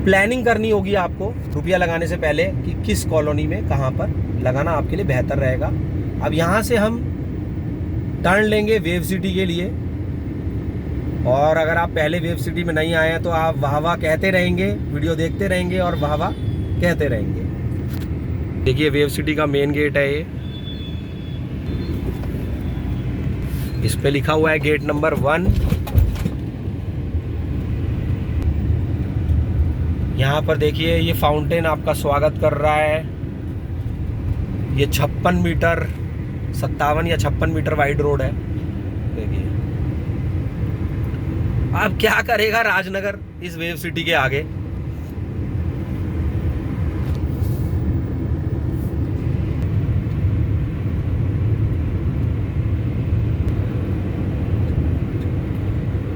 प्लानिंग करनी होगी आपको रुपया लगाने से पहले कि किस कॉलोनी में कहाँ पर लगाना आपके लिए बेहतर रहेगा। अब यहाँ से हम टर्न लेंगे वेव सिटी के लिए, और अगर आप पहले वेव सिटी में नहीं आए हैं तो आप वाह वाह कहते रहेंगे, वीडियो देखते रहेंगे और वाह वाह कहते रहेंगे। देखिए वेव सिटी का मेन गेट है ये, इस पे लिखा हुआ है गेट नंबर 1। यहाँ पर देखिए ये फाउंटेन आपका स्वागत कर रहा है। ये 56 मीटर 57 या 56 मीटर वाइड रोड है। देखिए अब क्या करेगा राजनगर इस वेव सिटी के आगे।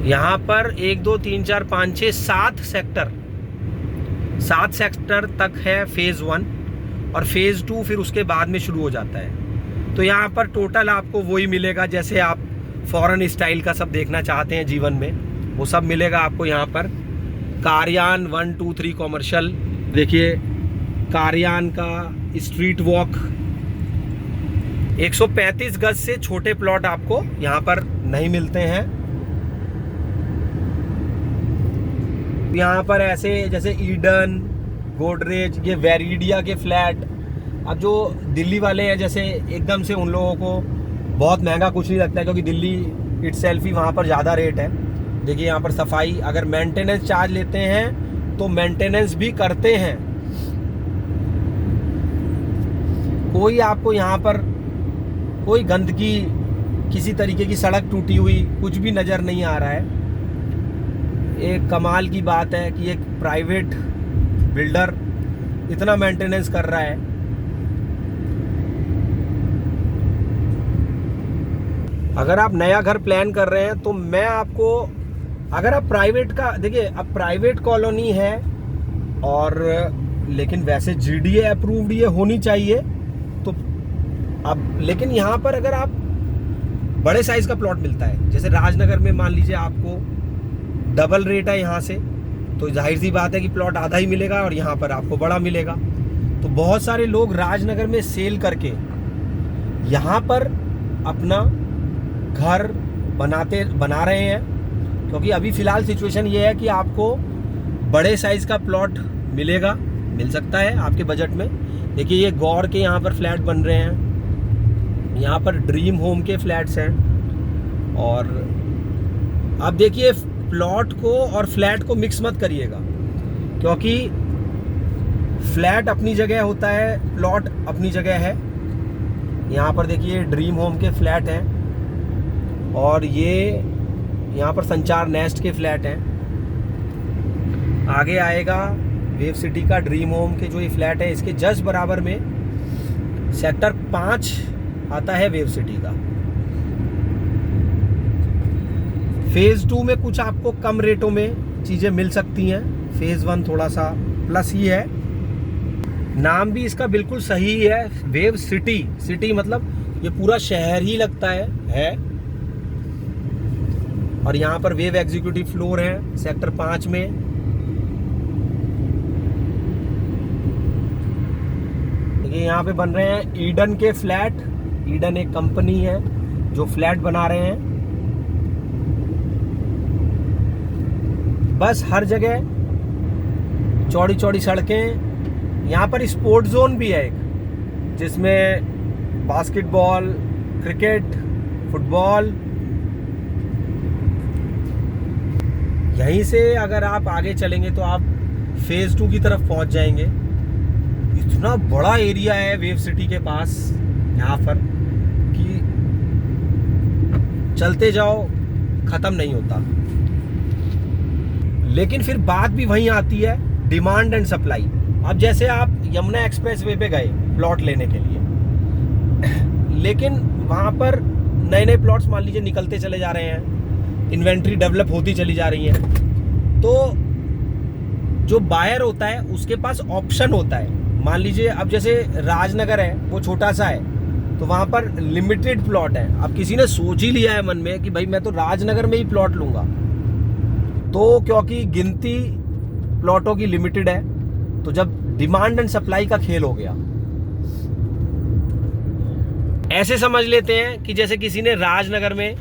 यहाँ पर 1 2 3 4 5 6 7 सेक्टर तक है फेज 1, और फेज 2 फिर उसके बाद में शुरू हो जाता है। तो यहाँ पर टोटल आपको वही मिलेगा जैसे आप फॉरेन स्टाइल का सब देखना चाहते हैं जीवन में, वो सब मिलेगा आपको यहाँ पर। कारयान 1 2 3 कॉमर्शियल, देखिए कारयान का स्ट्रीट वॉक। 135 गज से छोटे प्लॉट आपको यहाँ पर नहीं मिलते हैं। यहाँ पर ऐसे जैसे ईडन, गोदरेज, ये वेरिडिया के फ्लैट। अब जो दिल्ली वाले हैं जैसे एकदम से उन लोगों को बहुत महंगा कुछ नहीं लगता है, क्योंकि दिल्ली इटसेल्फ ही वहाँ पर ज़्यादा रेट है। देखिए यहाँ पर सफाई, अगर मेंटेनेंस चार्ज लेते हैं तो मेंटेनेंस भी करते हैं। कोई आपको यहाँ पर कोई गंदगी, किसी तरीके की सड़क टूटी हुई कुछ भी नज़र नहीं आ रहा है। एक कमाल की बात है कि एक प्राइवेट बिल्डर इतना मेंटेनेंस कर रहा है। अगर आप नया घर प्लान कर रहे हैं तो मैं आपको, अगर आप प्राइवेट का देखिए, अब प्राइवेट कॉलोनी है और लेकिन वैसे GDA अप्रूव्ड ये होनी चाहिए। तो अब लेकिन यहाँ पर अगर आप बड़े साइज का प्लॉट मिलता है, जैसे राजनगर में मान लीजिए आपको डबल रेट है यहाँ से, तो जाहिर सी बात है कि प्लॉट आधा ही मिलेगा और यहाँ पर आपको बड़ा मिलेगा। तो बहुत सारे लोग राजनगर में सेल करके यहाँ पर अपना घर बना रहे हैं, क्योंकि अभी फ़िलहाल सिचुएशन ये है कि आपको बड़े साइज़ का प्लॉट मिलेगा मिल सकता है आपके बजट में। देखिए ये गौर के यहाँ पर फ्लैट बन रहे हैं, यहाँ पर ड्रीम होम के फ्लैट्स हैं। और आप देखिए प्लॉट को और फ्लैट को मिक्स मत करिएगा, क्योंकि फ्लैट अपनी जगह होता है, प्लॉट अपनी जगह है। यहाँ पर देखिए ड्रीम होम के फ्लैट हैं और ये यहाँ पर संचार नेस्ट के फ्लैट हैं। आगे आएगा वेव सिटी का ड्रीम होम के जो ये फ्लैट है, इसके जस्ट बराबर में सेक्टर 5 आता है वेव सिटी का। फेज 2 में कुछ आपको कम रेटों में चीज़ें मिल सकती हैं। फेज 1 थोड़ा सा प्लस ही है, नाम भी इसका बिल्कुल सही है, वेव सिटी। सिटी मतलब ये पूरा शहर ही लगता है। और यहाँ पर वेव एग्जीक्यूटिव फ्लोर है सेक्टर 5 में। देखिए यहाँ पे बन रहे हैं ईडन के फ्लैट। ईडन एक कंपनी है जो फ्लैट बना रहे हैं। बस हर जगह चौड़ी चौड़ी सड़कें। यहाँ पर स्पोर्ट जोन भी है एक, जिसमें बास्केटबॉल, क्रिकेट, फुटबॉल। यहीं से अगर आप आगे चलेंगे तो आप फेज 2 की तरफ पहुंच जाएंगे। इतना बड़ा एरिया है वेव सिटी के पास यहाँ पर कि चलते जाओ खत्म नहीं होता। लेकिन फिर बात भी वहीं आती है, डिमांड एंड सप्लाई। अब जैसे आप यमुना एक्सप्रेस वे पे गए प्लॉट लेने के लिए, लेकिन वहाँ पर नए नए प्लॉट्स मान लीजिए निकलते चले जा रहे हैं, इन्वेंट्री डेवलप होती चली जा रही है, तो जो बायर होता है उसके पास ऑप्शन होता है। मान लीजिए अब जैसे राजनगर है, वो छोटा सा है, तो वहाँ पर लिमिटेड प्लॉट है। अब किसी ने सोच ही लिया है मन में कि भाई मैं तो राजनगर में ही प्लॉट लूँगा, तो क्योंकि गिनती प्लॉटों की लिमिटेड है, तो जब डिमांड एंड सप्लाई का खेल हो गया, ऐसे समझ लेते हैं कि जैसे किसी ने राजनगर में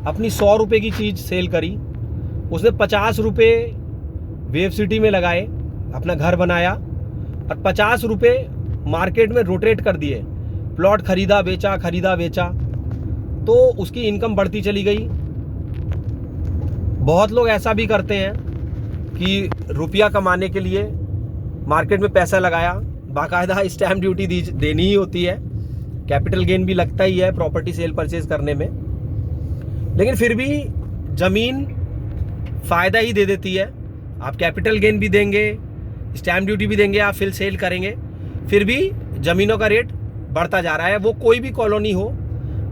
अपनी 100 रुपए की चीज सेल करी, उसने 50 रुपए वेव सिटी में लगाए, अपना घर बनाया और 50 रुपए मार्केट में रोटेट कर दिए, प्लॉट खरीदा बेचा, तो उसकी इनकम बढ़ती चली गई। बहुत लोग ऐसा भी करते हैं कि रुपया कमाने के लिए मार्केट में पैसा लगाया, बाकायदा स्टैम्प ड्यूटी देनी ही होती है, कैपिटल गेन भी लगता ही है प्रॉपर्टी सेल परचेज करने में, लेकिन फिर भी ज़मीन फ़ायदा ही दे देती है। आप कैपिटल गेन भी देंगे, स्टैम्प ड्यूटी भी देंगे, आप फिर सेल करेंगे, फिर भी ज़मीनों का रेट बढ़ता जा रहा है, वो कोई भी कॉलोनी हो।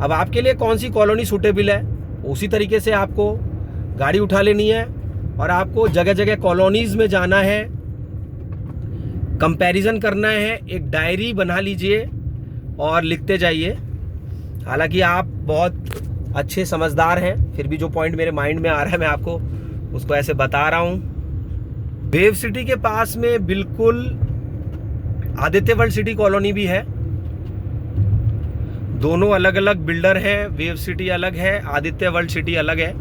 अब आपके लिए कौन सी कॉलोनी सूटेबल है, उसी तरीके से आपको गाड़ी उठा लेनी है और आपको जगह जगह कॉलोनीज़ में जाना है, कंपैरिजन करना है। एक डायरी बना लीजिए और लिखते जाइए। हालांकि आप बहुत अच्छे समझदार हैं, फिर भी जो पॉइंट मेरे माइंड में आ रहा है मैं आपको उसको ऐसे बता रहा हूँ। वेव सिटी के पास में बिल्कुल आदित्य वर्ल्ड सिटी कॉलोनी भी है। दोनों अलग अलग बिल्डर हैं, वेव सिटी अलग है, आदित्य वर्ल्ड सिटी अलग है।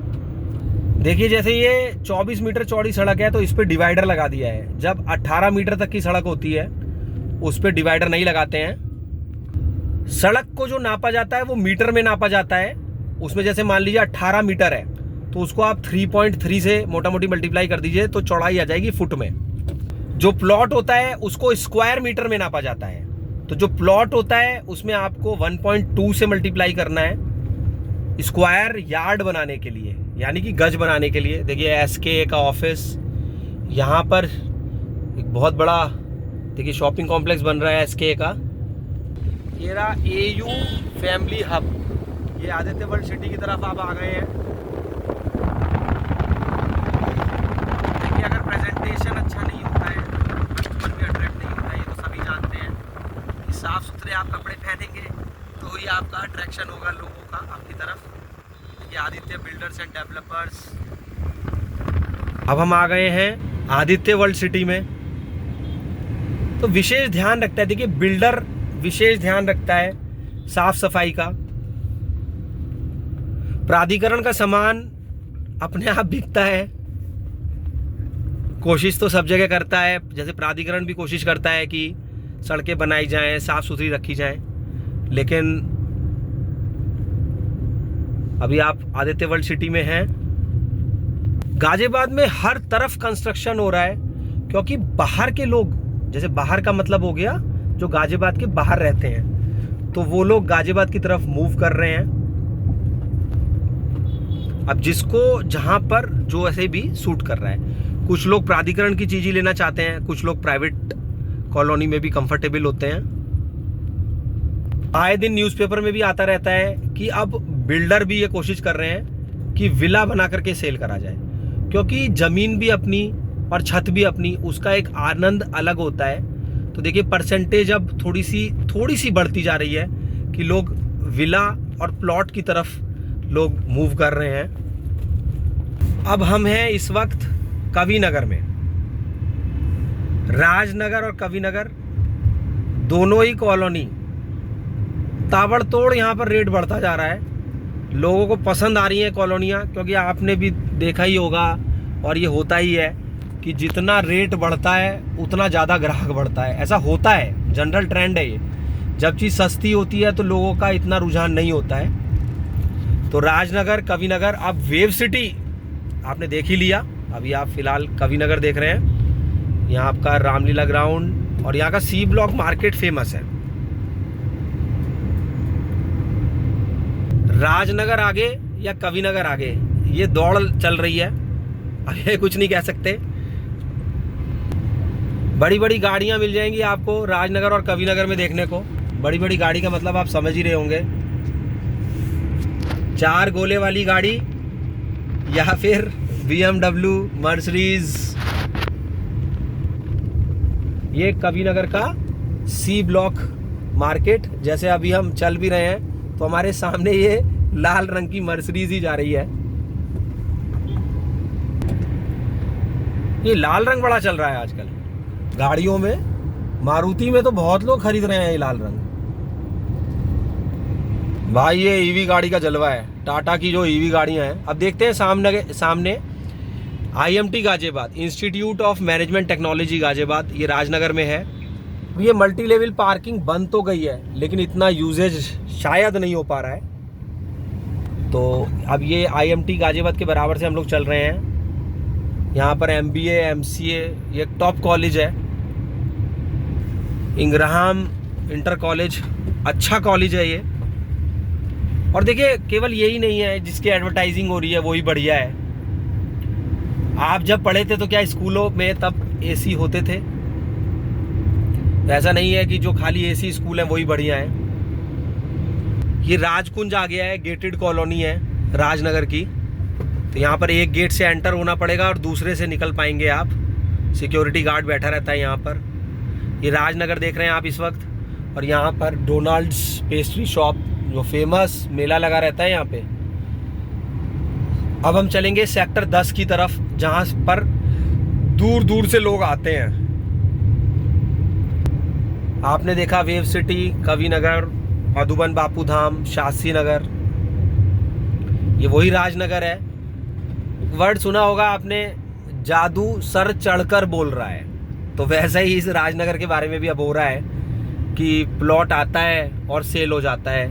देखिए जैसे ये 24 मीटर चौड़ी सड़क है, तो इस पर डिवाइडर लगा दिया है। जब 18 मीटर तक की सड़क होती है उस पर डिवाइडर नहीं लगाते हैं। सड़क को जो नापा जाता है वो मीटर में नापा जाता है। उसमें जैसे मान लीजिए 18 मीटर है, तो उसको आप 3.3 से मोटा मोटी मल्टीप्लाई कर दीजिए, तो चौड़ाई आ जाएगी फुट में। जो प्लॉट होता है उसको स्क्वायर मीटर में नापा जाता है, तो जो प्लॉट होता है उसमें आपको 1.2 से मल्टीप्लाई करना है स्क्वायर यार्ड बनाने के लिए, यानी कि गज बनाने के लिए। देखिए एसके का ऑफिस, यहाँ पर एक बहुत बड़ा देखिए शॉपिंग कॉम्प्लेक्स बन रहा है एसके का। ये रहा एयू फैमिली हब। ये आदित्य वर्ल्ड सिटी की तरफ आप आ गए हैं। देखिए अगर प्रेजेंटेशन अच्छा नहीं होता है, मन भी अट्रैक्ट नहीं होता है, ये तो सभी जानते हैं कि साफ सुथरे आप कपड़े पहनेंगे तो ही आपका अट्रैक्शन होगा लोगों का आपकी तरफ। ये आदित्य बिल्डर्स एंड डेवलपर्स। अब हम आ गए हैं आदित्य वर्ल्ड सिटी में, तो विशेष ध्यान रखता है, देखिए बिल्डर विशेष ध्यान रखता है साफ सफाई का। प्राधिकरण का सामान अपने आप बिकता है, कोशिश तो सब जगह करता है, जैसे प्राधिकरण भी कोशिश करता है कि सड़कें बनाई जाएं, साफ़ सुथरी रखी जाएं, लेकिन अभी आप आदित्य वर्ल्ड सिटी में हैं। गाजियाबाद में हर तरफ कंस्ट्रक्शन हो रहा है, क्योंकि बाहर के लोग, जैसे बाहर का मतलब हो गया जो गाजियाबाद के बाहर रहते हैं, तो वो लोग गाजियाबाद की तरफ मूव कर रहे हैं। अब जिसको जहां पर जो ऐसे भी सूट कर रहा है, कुछ लोग प्राधिकरण की चीज़ ही लेना चाहते हैं, कुछ लोग प्राइवेट कॉलोनी में भी कंफर्टेबल होते हैं। आए दिन न्यूज़पेपर में भी आता रहता है कि अब बिल्डर भी ये कोशिश कर रहे हैं कि विला बना करके सेल करा जाए, क्योंकि ज़मीन भी अपनी और छत भी अपनी, उसका एक आनंद अलग होता है। तो देखिए परसेंटेज अब थोड़ी सी बढ़ती जा रही है कि लोग विला और प्लॉट की तरफ लोग मूव कर रहे हैं। अब हम हैं इस वक्त कवि नगर में। राजनगर और कवि नगर दोनों ही कॉलोनी ताबड़तोड़ यहाँ पर रेट बढ़ता जा रहा है। लोगों को पसंद आ रही हैं कॉलोनियाँ, क्योंकि आपने भी देखा ही होगा और ये होता ही है कि जितना रेट बढ़ता है उतना ज़्यादा ग्राहक बढ़ता है। ऐसा होता है, जनरल ट्रेंड है ये। जब चीज़ सस्ती होती है तो लोगों का इतना रुझान नहीं होता है। तो राजनगर, कवि नगर, अब वेव सिटी आपने देख ही लिया। अभी आप फिलहाल कवि नगर देख रहे हैं। यहाँ आपका रामलीला ग्राउंड और यहाँ का सी ब्लॉक मार्केट फेमस है। राजनगर आगे या कवि नगर आगे, ये दौड़ चल रही है, अरे कुछ नहीं कह सकते। बड़ी बड़ी गाड़ियां मिल जाएंगी आपको राजनगर और कवि नगर में देखने को। बड़ी बड़ी गाड़ी का मतलब आप समझ ही रहे होंगे, 4 गोले वाली गाड़ी या फिर BMW, मर्सिडीज। ये कवि नगर का सी ब्लॉक मार्केट, जैसे अभी हम चल भी रहे हैं तो हमारे सामने ये लाल रंग की मर्सिडीज ही जा रही है। ये लाल रंग बड़ा चल रहा है आजकल गाड़ियों में। मारुति में तो बहुत लोग खरीद रहे हैं ये लाल रंग। भाई ये ईवी गाड़ी का जलवा है, टाटा की जो ईवी गाड़ियां हैं। अब देखते हैं सामने IMT Ghaziabad, institute of management technology Ghaziabad, ये राजनगर में है। ये मल्टी लेवल पार्किंग बन तो गई है, लेकिन इतना यूजेज शायद नहीं हो पा रहा है। तो अब ये IMT गाजियाबाद के बराबर से हम लोग चल रहे हैं। यहाँ पर MBA, MCA, ये टॉप कॉलेज है। इंग्रहाम इंटर कॉलेज अच्छा कॉलेज है ये। और देखिए केवल यही नहीं है जिसकी एडवर्टाइजिंग हो रही है वही बढ़िया है। आप जब पढ़े थे तो क्या स्कूलों में तब AC होते थे? ऐसा नहीं है कि जो खाली AC स्कूल है वही बढ़िया है। ये राजकुंज आ गया है, गेटेड कॉलोनी है राजनगर की। तो यहाँ पर एक गेट से एंटर होना पड़ेगा और दूसरे से निकल पाएंगे आप। सिक्योरिटी गार्ड बैठा रहता है यहाँ पर। ये राजनगर देख रहे हैं आप इस वक्त। और यहाँ पर डोनाल्ड्स पेस्ट्री शॉप, जो फेमस मेला लगा रहता है यहाँ पे। अब हम चलेंगे सेक्टर 10 की तरफ, जहाँ पर दूर दूर से लोग आते हैं। आपने देखा वेव सिटी, कवि नगर, मधुबन बापू धाम, शास्त्री नगर, ये वही राजनगर है। वर्ड सुना होगा आपने, जादू सर चढ़कर बोल रहा है। तो वैसा ही इस राजनगर के बारे में भी अब हो रहा है कि प्लॉट आता है और सेल हो जाता है।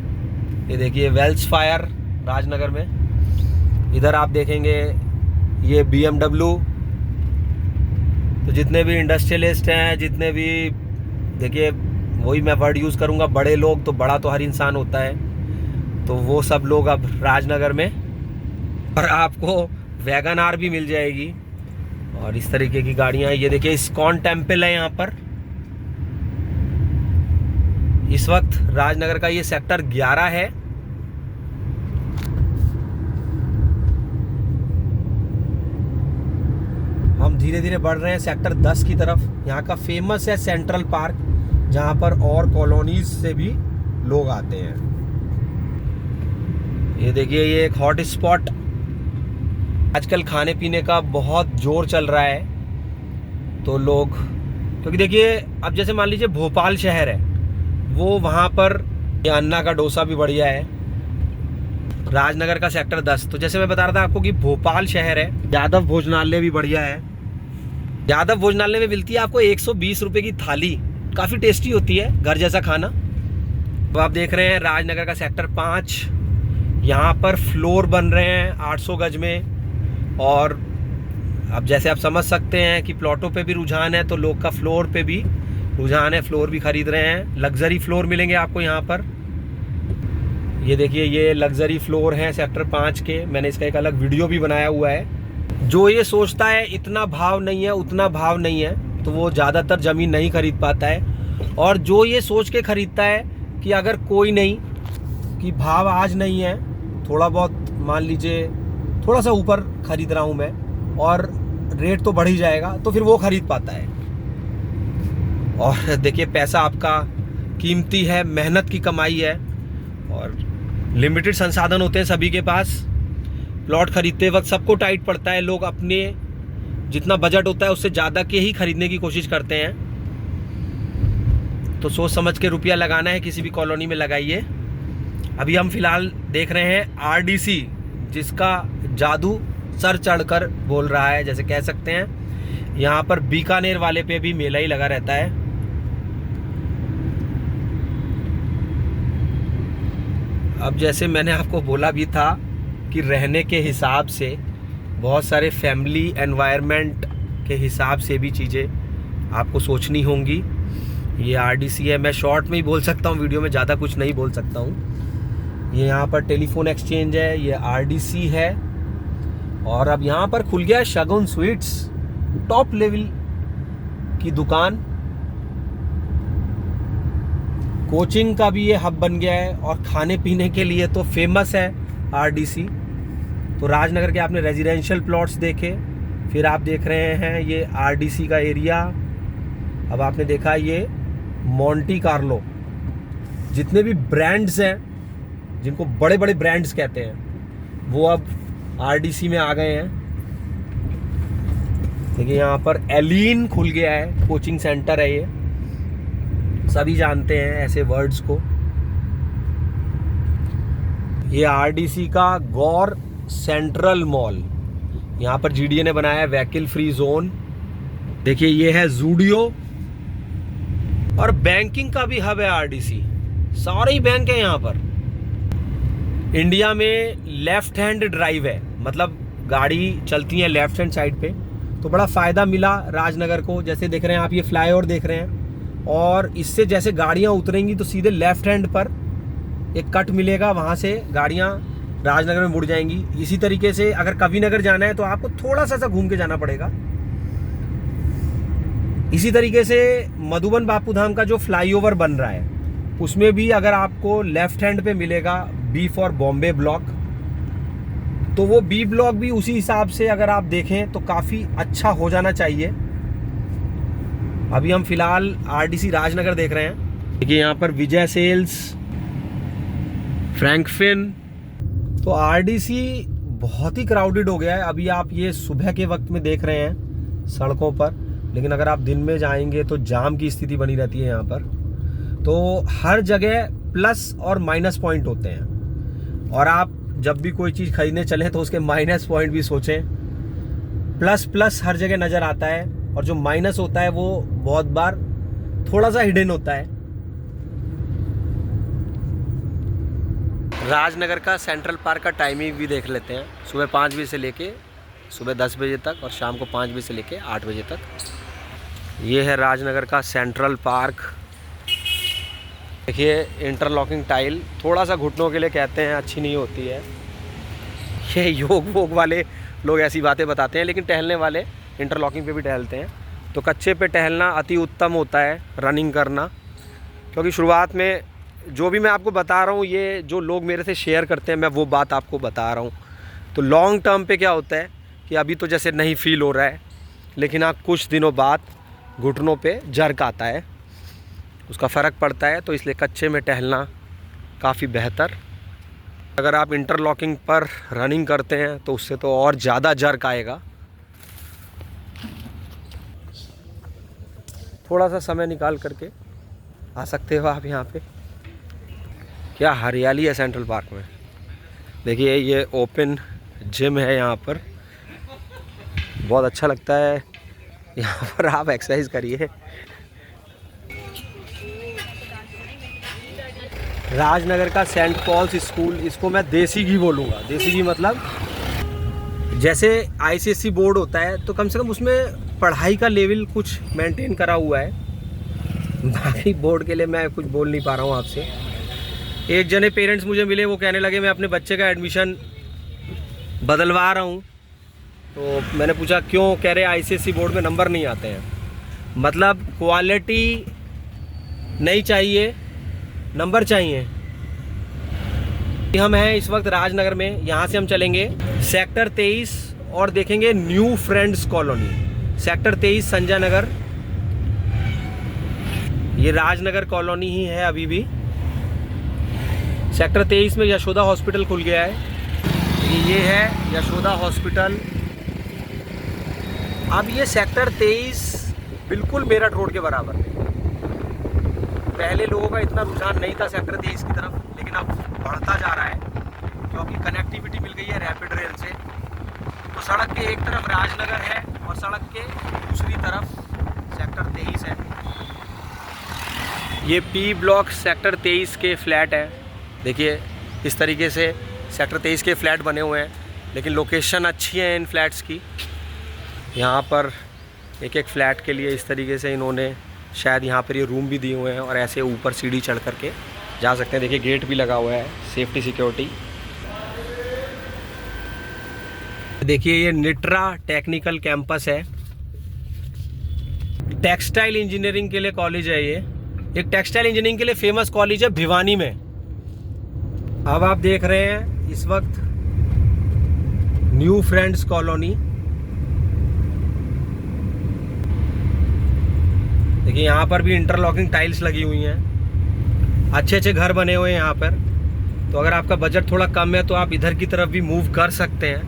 ये देखिए वेल्स फायर राजनगर में। इधर आप देखेंगे ये BMW। तो जितने भी इंडस्ट्रियलिस्ट हैं, जितने भी, देखिए वही मैं वर्ड यूज़ करूँगा, बड़े लोग, तो बड़ा तो हर इंसान होता है, तो वो सब लोग अब राजनगर में। और आपको वैगन आर भी मिल जाएगी और इस तरीके की गाड़ियाँ। ये देखिए इस्कॉन टेम्पल है यहाँ पर। इस वक्त राजनगर का ये सेक्टर 11 है। हम धीरे धीरे बढ़ रहे हैं सेक्टर 10 की तरफ। यहाँ का फेमस है सेंट्रल पार्क, जहाँ पर और कॉलोनीज से भी लोग आते हैं। ये देखिए ये एक हॉट स्पॉट, आजकल खाने पीने का बहुत जोर चल रहा है। तो लोग, क्योंकि देखिए अब जैसे मान लीजिए भोपाल शहर है, वो वहाँ पर ये अन्ना का डोसा भी बढ़िया है। राजनगर का सेक्टर 10, तो जैसे मैं बता रहा था आपको कि भोपाल शहर है, यादव भोजनालय भी बढ़िया है। यादव भोजनालय में मिलती है आपको 120 रुपये की थाली, काफ़ी टेस्टी होती है, घर जैसा खाना। तो आप देख रहे हैं राजनगर का सेक्टर 5, यहाँ पर फ्लोर बन रहे हैं 800 गज में। और अब जैसे आप समझ सकते हैं कि प्लॉटों पे भी रुझान है, तो लोग का फ्लोर पे भी रुझान है, फ्लोर भी खरीद रहे हैं। लग्जरी फ्लोर मिलेंगे आपको यहाँ पर। ये देखिए, ये लग्जरी फ्लोर हैं सेक्टर 5 के। मैंने इसका एक अलग वीडियो भी बनाया हुआ है। जो ये सोचता है इतना भाव नहीं है, उतना भाव नहीं है, तो वो ज़्यादातर ज़मीन नहीं खरीद पाता है। और जो ये सोच के खरीदता है कि अगर कोई नहीं, कि भाव आज नहीं है, थोड़ा बहुत मान लीजिए थोड़ा सा ऊपर खरीद रहा हूँ मैं और रेट तो बढ़ ही जाएगा, तो फिर वो खरीद पाता है। और देखिए, पैसा आपका कीमती है, मेहनत की कमाई है और लिमिटेड संसाधन होते हैं सभी के पास। प्लॉट खरीदते वक्त सबको टाइट पड़ता है, लोग अपने जितना बजट होता है उससे ज़्यादा के ही खरीदने की कोशिश करते हैं। तो सोच समझ के रुपया लगाना है, किसी भी कॉलोनी में लगाइए। अभी हम फिलहाल देख रहे हैं आरडीसी, जिसका जादू सर चढ़कर बोल रहा है, जैसे कह सकते हैं। यहाँ पर बीकानेर वाले पे भी मेला ही लगा रहता है। अब जैसे मैंने आपको बोला भी था कि रहने के हिसाब से, बहुत सारे फैमिली एनवायरनमेंट के हिसाब से भी चीज़ें आपको सोचनी होंगी। ये आरडीसी है, मैं शॉर्ट में ही बोल सकता हूँ, वीडियो में ज़्यादा कुछ नहीं बोल सकता हूँ। ये यहाँ पर टेलीफोन एक्सचेंज है, ये आरडीसी है। और अब यहाँ पर खुल गया है शगुन स्वीट्स, टॉप लेवल की दुकान। कोचिंग का भी ये हब बन गया है और खाने पीने के लिए तो फेमस है आरडीसी। तो राजनगर के आपने रेजिडेंशियल प्लॉट्स देखे, फिर आप देख रहे हैं ये आरडीसी का एरिया। अब आपने देखा ये मोंटी कार्लो, जितने भी ब्रांड्स हैं, जिनको बड़े बड़े ब्रांड्स कहते हैं, वो अब आरडीसी में आ गए हैं। देखिए, यहाँ पर एलीन खुल गया है, कोचिंग सेंटर है ये, सभी जानते हैं ऐसे वर्ड्स को। ये आरडीसी का गौर सेंट्रल मॉल, यहाँ पर जीडीए ने बनाया है व्हीकल फ्री जोन। देखिए, ये है जूडियो। और बैंकिंग का भी हब है आरडीसी, सारे ही बैंक है यहाँ पर। इंडिया में लेफ्ट हैंड ड्राइव है, मतलब गाड़ी चलती है लेफ्ट हैंड साइड पे, तो बड़ा फ़ायदा मिला राजनगर को। जैसे देख रहे हैं आप, ये फ्लाईओवर देख रहे हैं, और इससे जैसे गाड़ियाँ उतरेंगी तो सीधे लेफ्ट हैंड पर एक कट मिलेगा, वहाँ से गाड़ियाँ राजनगर में मुड़ जाएंगी। इसी तरीके से अगर कविनगर जाना है तो आपको थोड़ा सा घूम के जाना पड़ेगा। इसी तरीके से मधुबन बापू धाम का जो फ्लाईओवर बन रहा है, उसमें भी अगर आपको लेफ्ट हैंड पे मिलेगा बी फॉर बॉम्बे ब्लॉक, तो वो बी ब्लॉक भी उसी हिसाब से अगर आप देखें तो काफ़ी अच्छा हो जाना चाहिए। अभी हम फिलहाल आरडीसी राजनगर देख रहे हैं। देखिए, यहाँ पर विजय सेल्स, फ्रैंकफिन। तो आरडीसी बहुत ही क्राउडेड हो गया है। अभी आप ये सुबह के वक्त में देख रहे हैं सड़कों पर, लेकिन अगर आप दिन में जाएंगे तो जाम की स्थिति बनी रहती है यहाँ पर। तो हर जगह प्लस और माइनस पॉइंट होते हैं, और आप जब भी कोई चीज़ खरीदने चलें तो उसके माइनस पॉइंट भी सोचें। प्लस हर जगह नज़र आता है, और जो माइनस होता है वो बहुत बार थोड़ा सा हिडन होता है। राजनगर का सेंट्रल पार्क का टाइमिंग भी देख लेते हैं। सुबह 5 बजे से लेके सुबह 10 बजे तक, और शाम को 5 बजे से लेके 8 बजे तक। ये है राजनगर का सेंट्रल पार्क। देखिए, इंटरलॉकिंग टाइल थोड़ा सा घुटनों के लिए कहते हैं, अच्छी नहीं होती है। ये योग वोग वाले लोग ऐसी बातें बताते हैं, लेकिन टहलने वाले इंटरलॉकिंग पे भी टहलते हैं। तो कच्चे पे टहलना अति उत्तम होता है, रनिंग करना। क्योंकि शुरुआत में जो भी मैं आपको बता रहा हूँ, ये जो लोग मेरे से शेयर करते हैं, मैं वो बात आपको बता रहा हूँ। तो लॉन्ग टर्म पे क्या होता है कि अभी तो जैसे नहीं फील हो रहा है, लेकिन हाँ कुछ दिनों बाद घुटनों पे जर्क आता है, उसका फ़र्क पड़ता है। तो इसलिए कच्चे में टहलना काफ़ी बेहतर। अगर आप इंटरलॉकिंग पर रनिंग करते हैं तो उससे तो और ज़्यादा जर्क आएगा। थोड़ा सा समय निकाल करके आ सकते हो आप यहाँ पे। क्या हरियाली है सेंट्रल पार्क में। देखिए, ये ओपन जिम है यहाँ पर, बहुत अच्छा लगता है। यहाँ पर आप एक्सरसाइज करिए। राजनगर का सेंट पॉल्स स्कूल, इसको मैं देसी घी बोलूँगा। देसी घी मतलब जैसे आईसीएसई बोर्ड होता है तो कम से कम उसमें पढ़ाई का लेवल कुछ मेंटेन करा हुआ है। बाकी बोर्ड के लिए मैं कुछ बोल नहीं पा रहा हूँ आपसे। एक जने पेरेंट्स मुझे मिले, वो कहने लगे मैं अपने बच्चे का एडमिशन बदलवा रहा हूँ। तो मैंने पूछा क्यों? कह रहे आईसीएसई बोर्ड में नंबर नहीं आते हैं। मतलब क्वालिटी नहीं चाहिए, नंबर चाहिए। हम हैं इस वक्त राजनगर में। यहाँ से हम चलेंगे सेक्टर 23 और देखेंगे New Friends Colony. Sector 23 Sanjay Nagar, ये राजनगर कॉलोनी ही है अभी भी। सेक्टर 23 में यशोदा हॉस्पिटल खुल गया है। ये है यशोदा हॉस्पिटल। अब ये सेक्टर 23 बिल्कुल मेरठ रोड के बराबर है। पहले लोगों का इतना रुझान नहीं था सेक्टर 23 की तरफ, लेकिन अब बढ़ता जा रहा है क्योंकि कनेक्टिविटी मिल गई है रैपिड रेल से। तो सड़क के एक तरफ राजनगर है और सड़क के दूसरी तरफ सेक्टर 23 है। ये पी ब्लॉक सेक्टर 23 के फ्लैट है। देखिए इस तरीके से सेक्टर 23 के फ्लैट बने हुए हैं, लेकिन लोकेशन अच्छी है इन फ्लैट्स की। यहाँ पर एक एक फ्लैट के लिए इस तरीके से इन्होंने शायद यहाँ पर ये रूम भी दिए हुए हैं और ऐसे ऊपर सीढ़ी चढ़ करके जा सकते हैं। देखिए गेट भी लगा हुआ है, सेफ्टी सिक्योरिटी। देखिए ये निट्रा टेक्निकल कैंपस है। टेक्सटाइल इंजीनियरिंग के लिए कॉलेज है ये। एक टेक्सटाइल इंजीनियरिंग के लिए फेमस कॉलेज है भिवानी में। अब आप देख रहे हैं इस वक्त न्यू फ्रेंड्स कॉलोनी। देखिए यहाँ पर भी इंटरलॉकिंग टाइल्स लगी हुई हैं। अच्छे अच्छे घर बने हुए हैं यहाँ पर। तो अगर आपका बजट थोड़ा कम है तो आप इधर की तरफ भी मूव कर सकते हैं,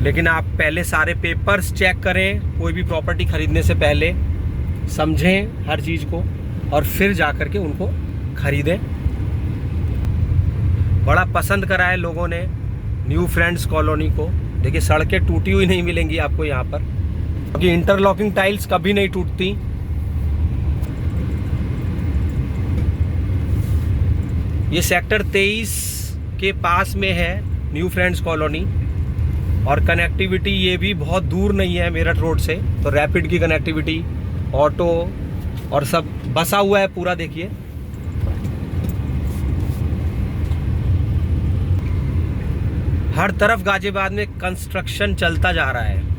लेकिन आप पहले सारे पेपर्स चेक करें। कोई भी प्रॉपर्टी खरीदने से पहले समझें हर चीज़ को और फिर जा कर के उनको खरीदें। बड़ा पसंद करा है लोगों ने न्यू फ्रेंड्स कॉलोनी को। देखिए सड़कें टूटी हुई नहीं मिलेंगी आपको यहाँ पर, क्योंकि इंटरलॉकिंग टाइल्स कभी नहीं टूटती। ये सेक्टर 23 के पास में है न्यू फ्रेंड्स कॉलोनी और कनेक्टिविटी ये भी बहुत दूर नहीं है मेरठ रोड से। तो रैपिड की कनेक्टिविटी, ऑटो और सब बसा हुआ है पूरा। देखिए हर तरफ गाजियाबाद में कंस्ट्रक्शन चलता जा रहा है।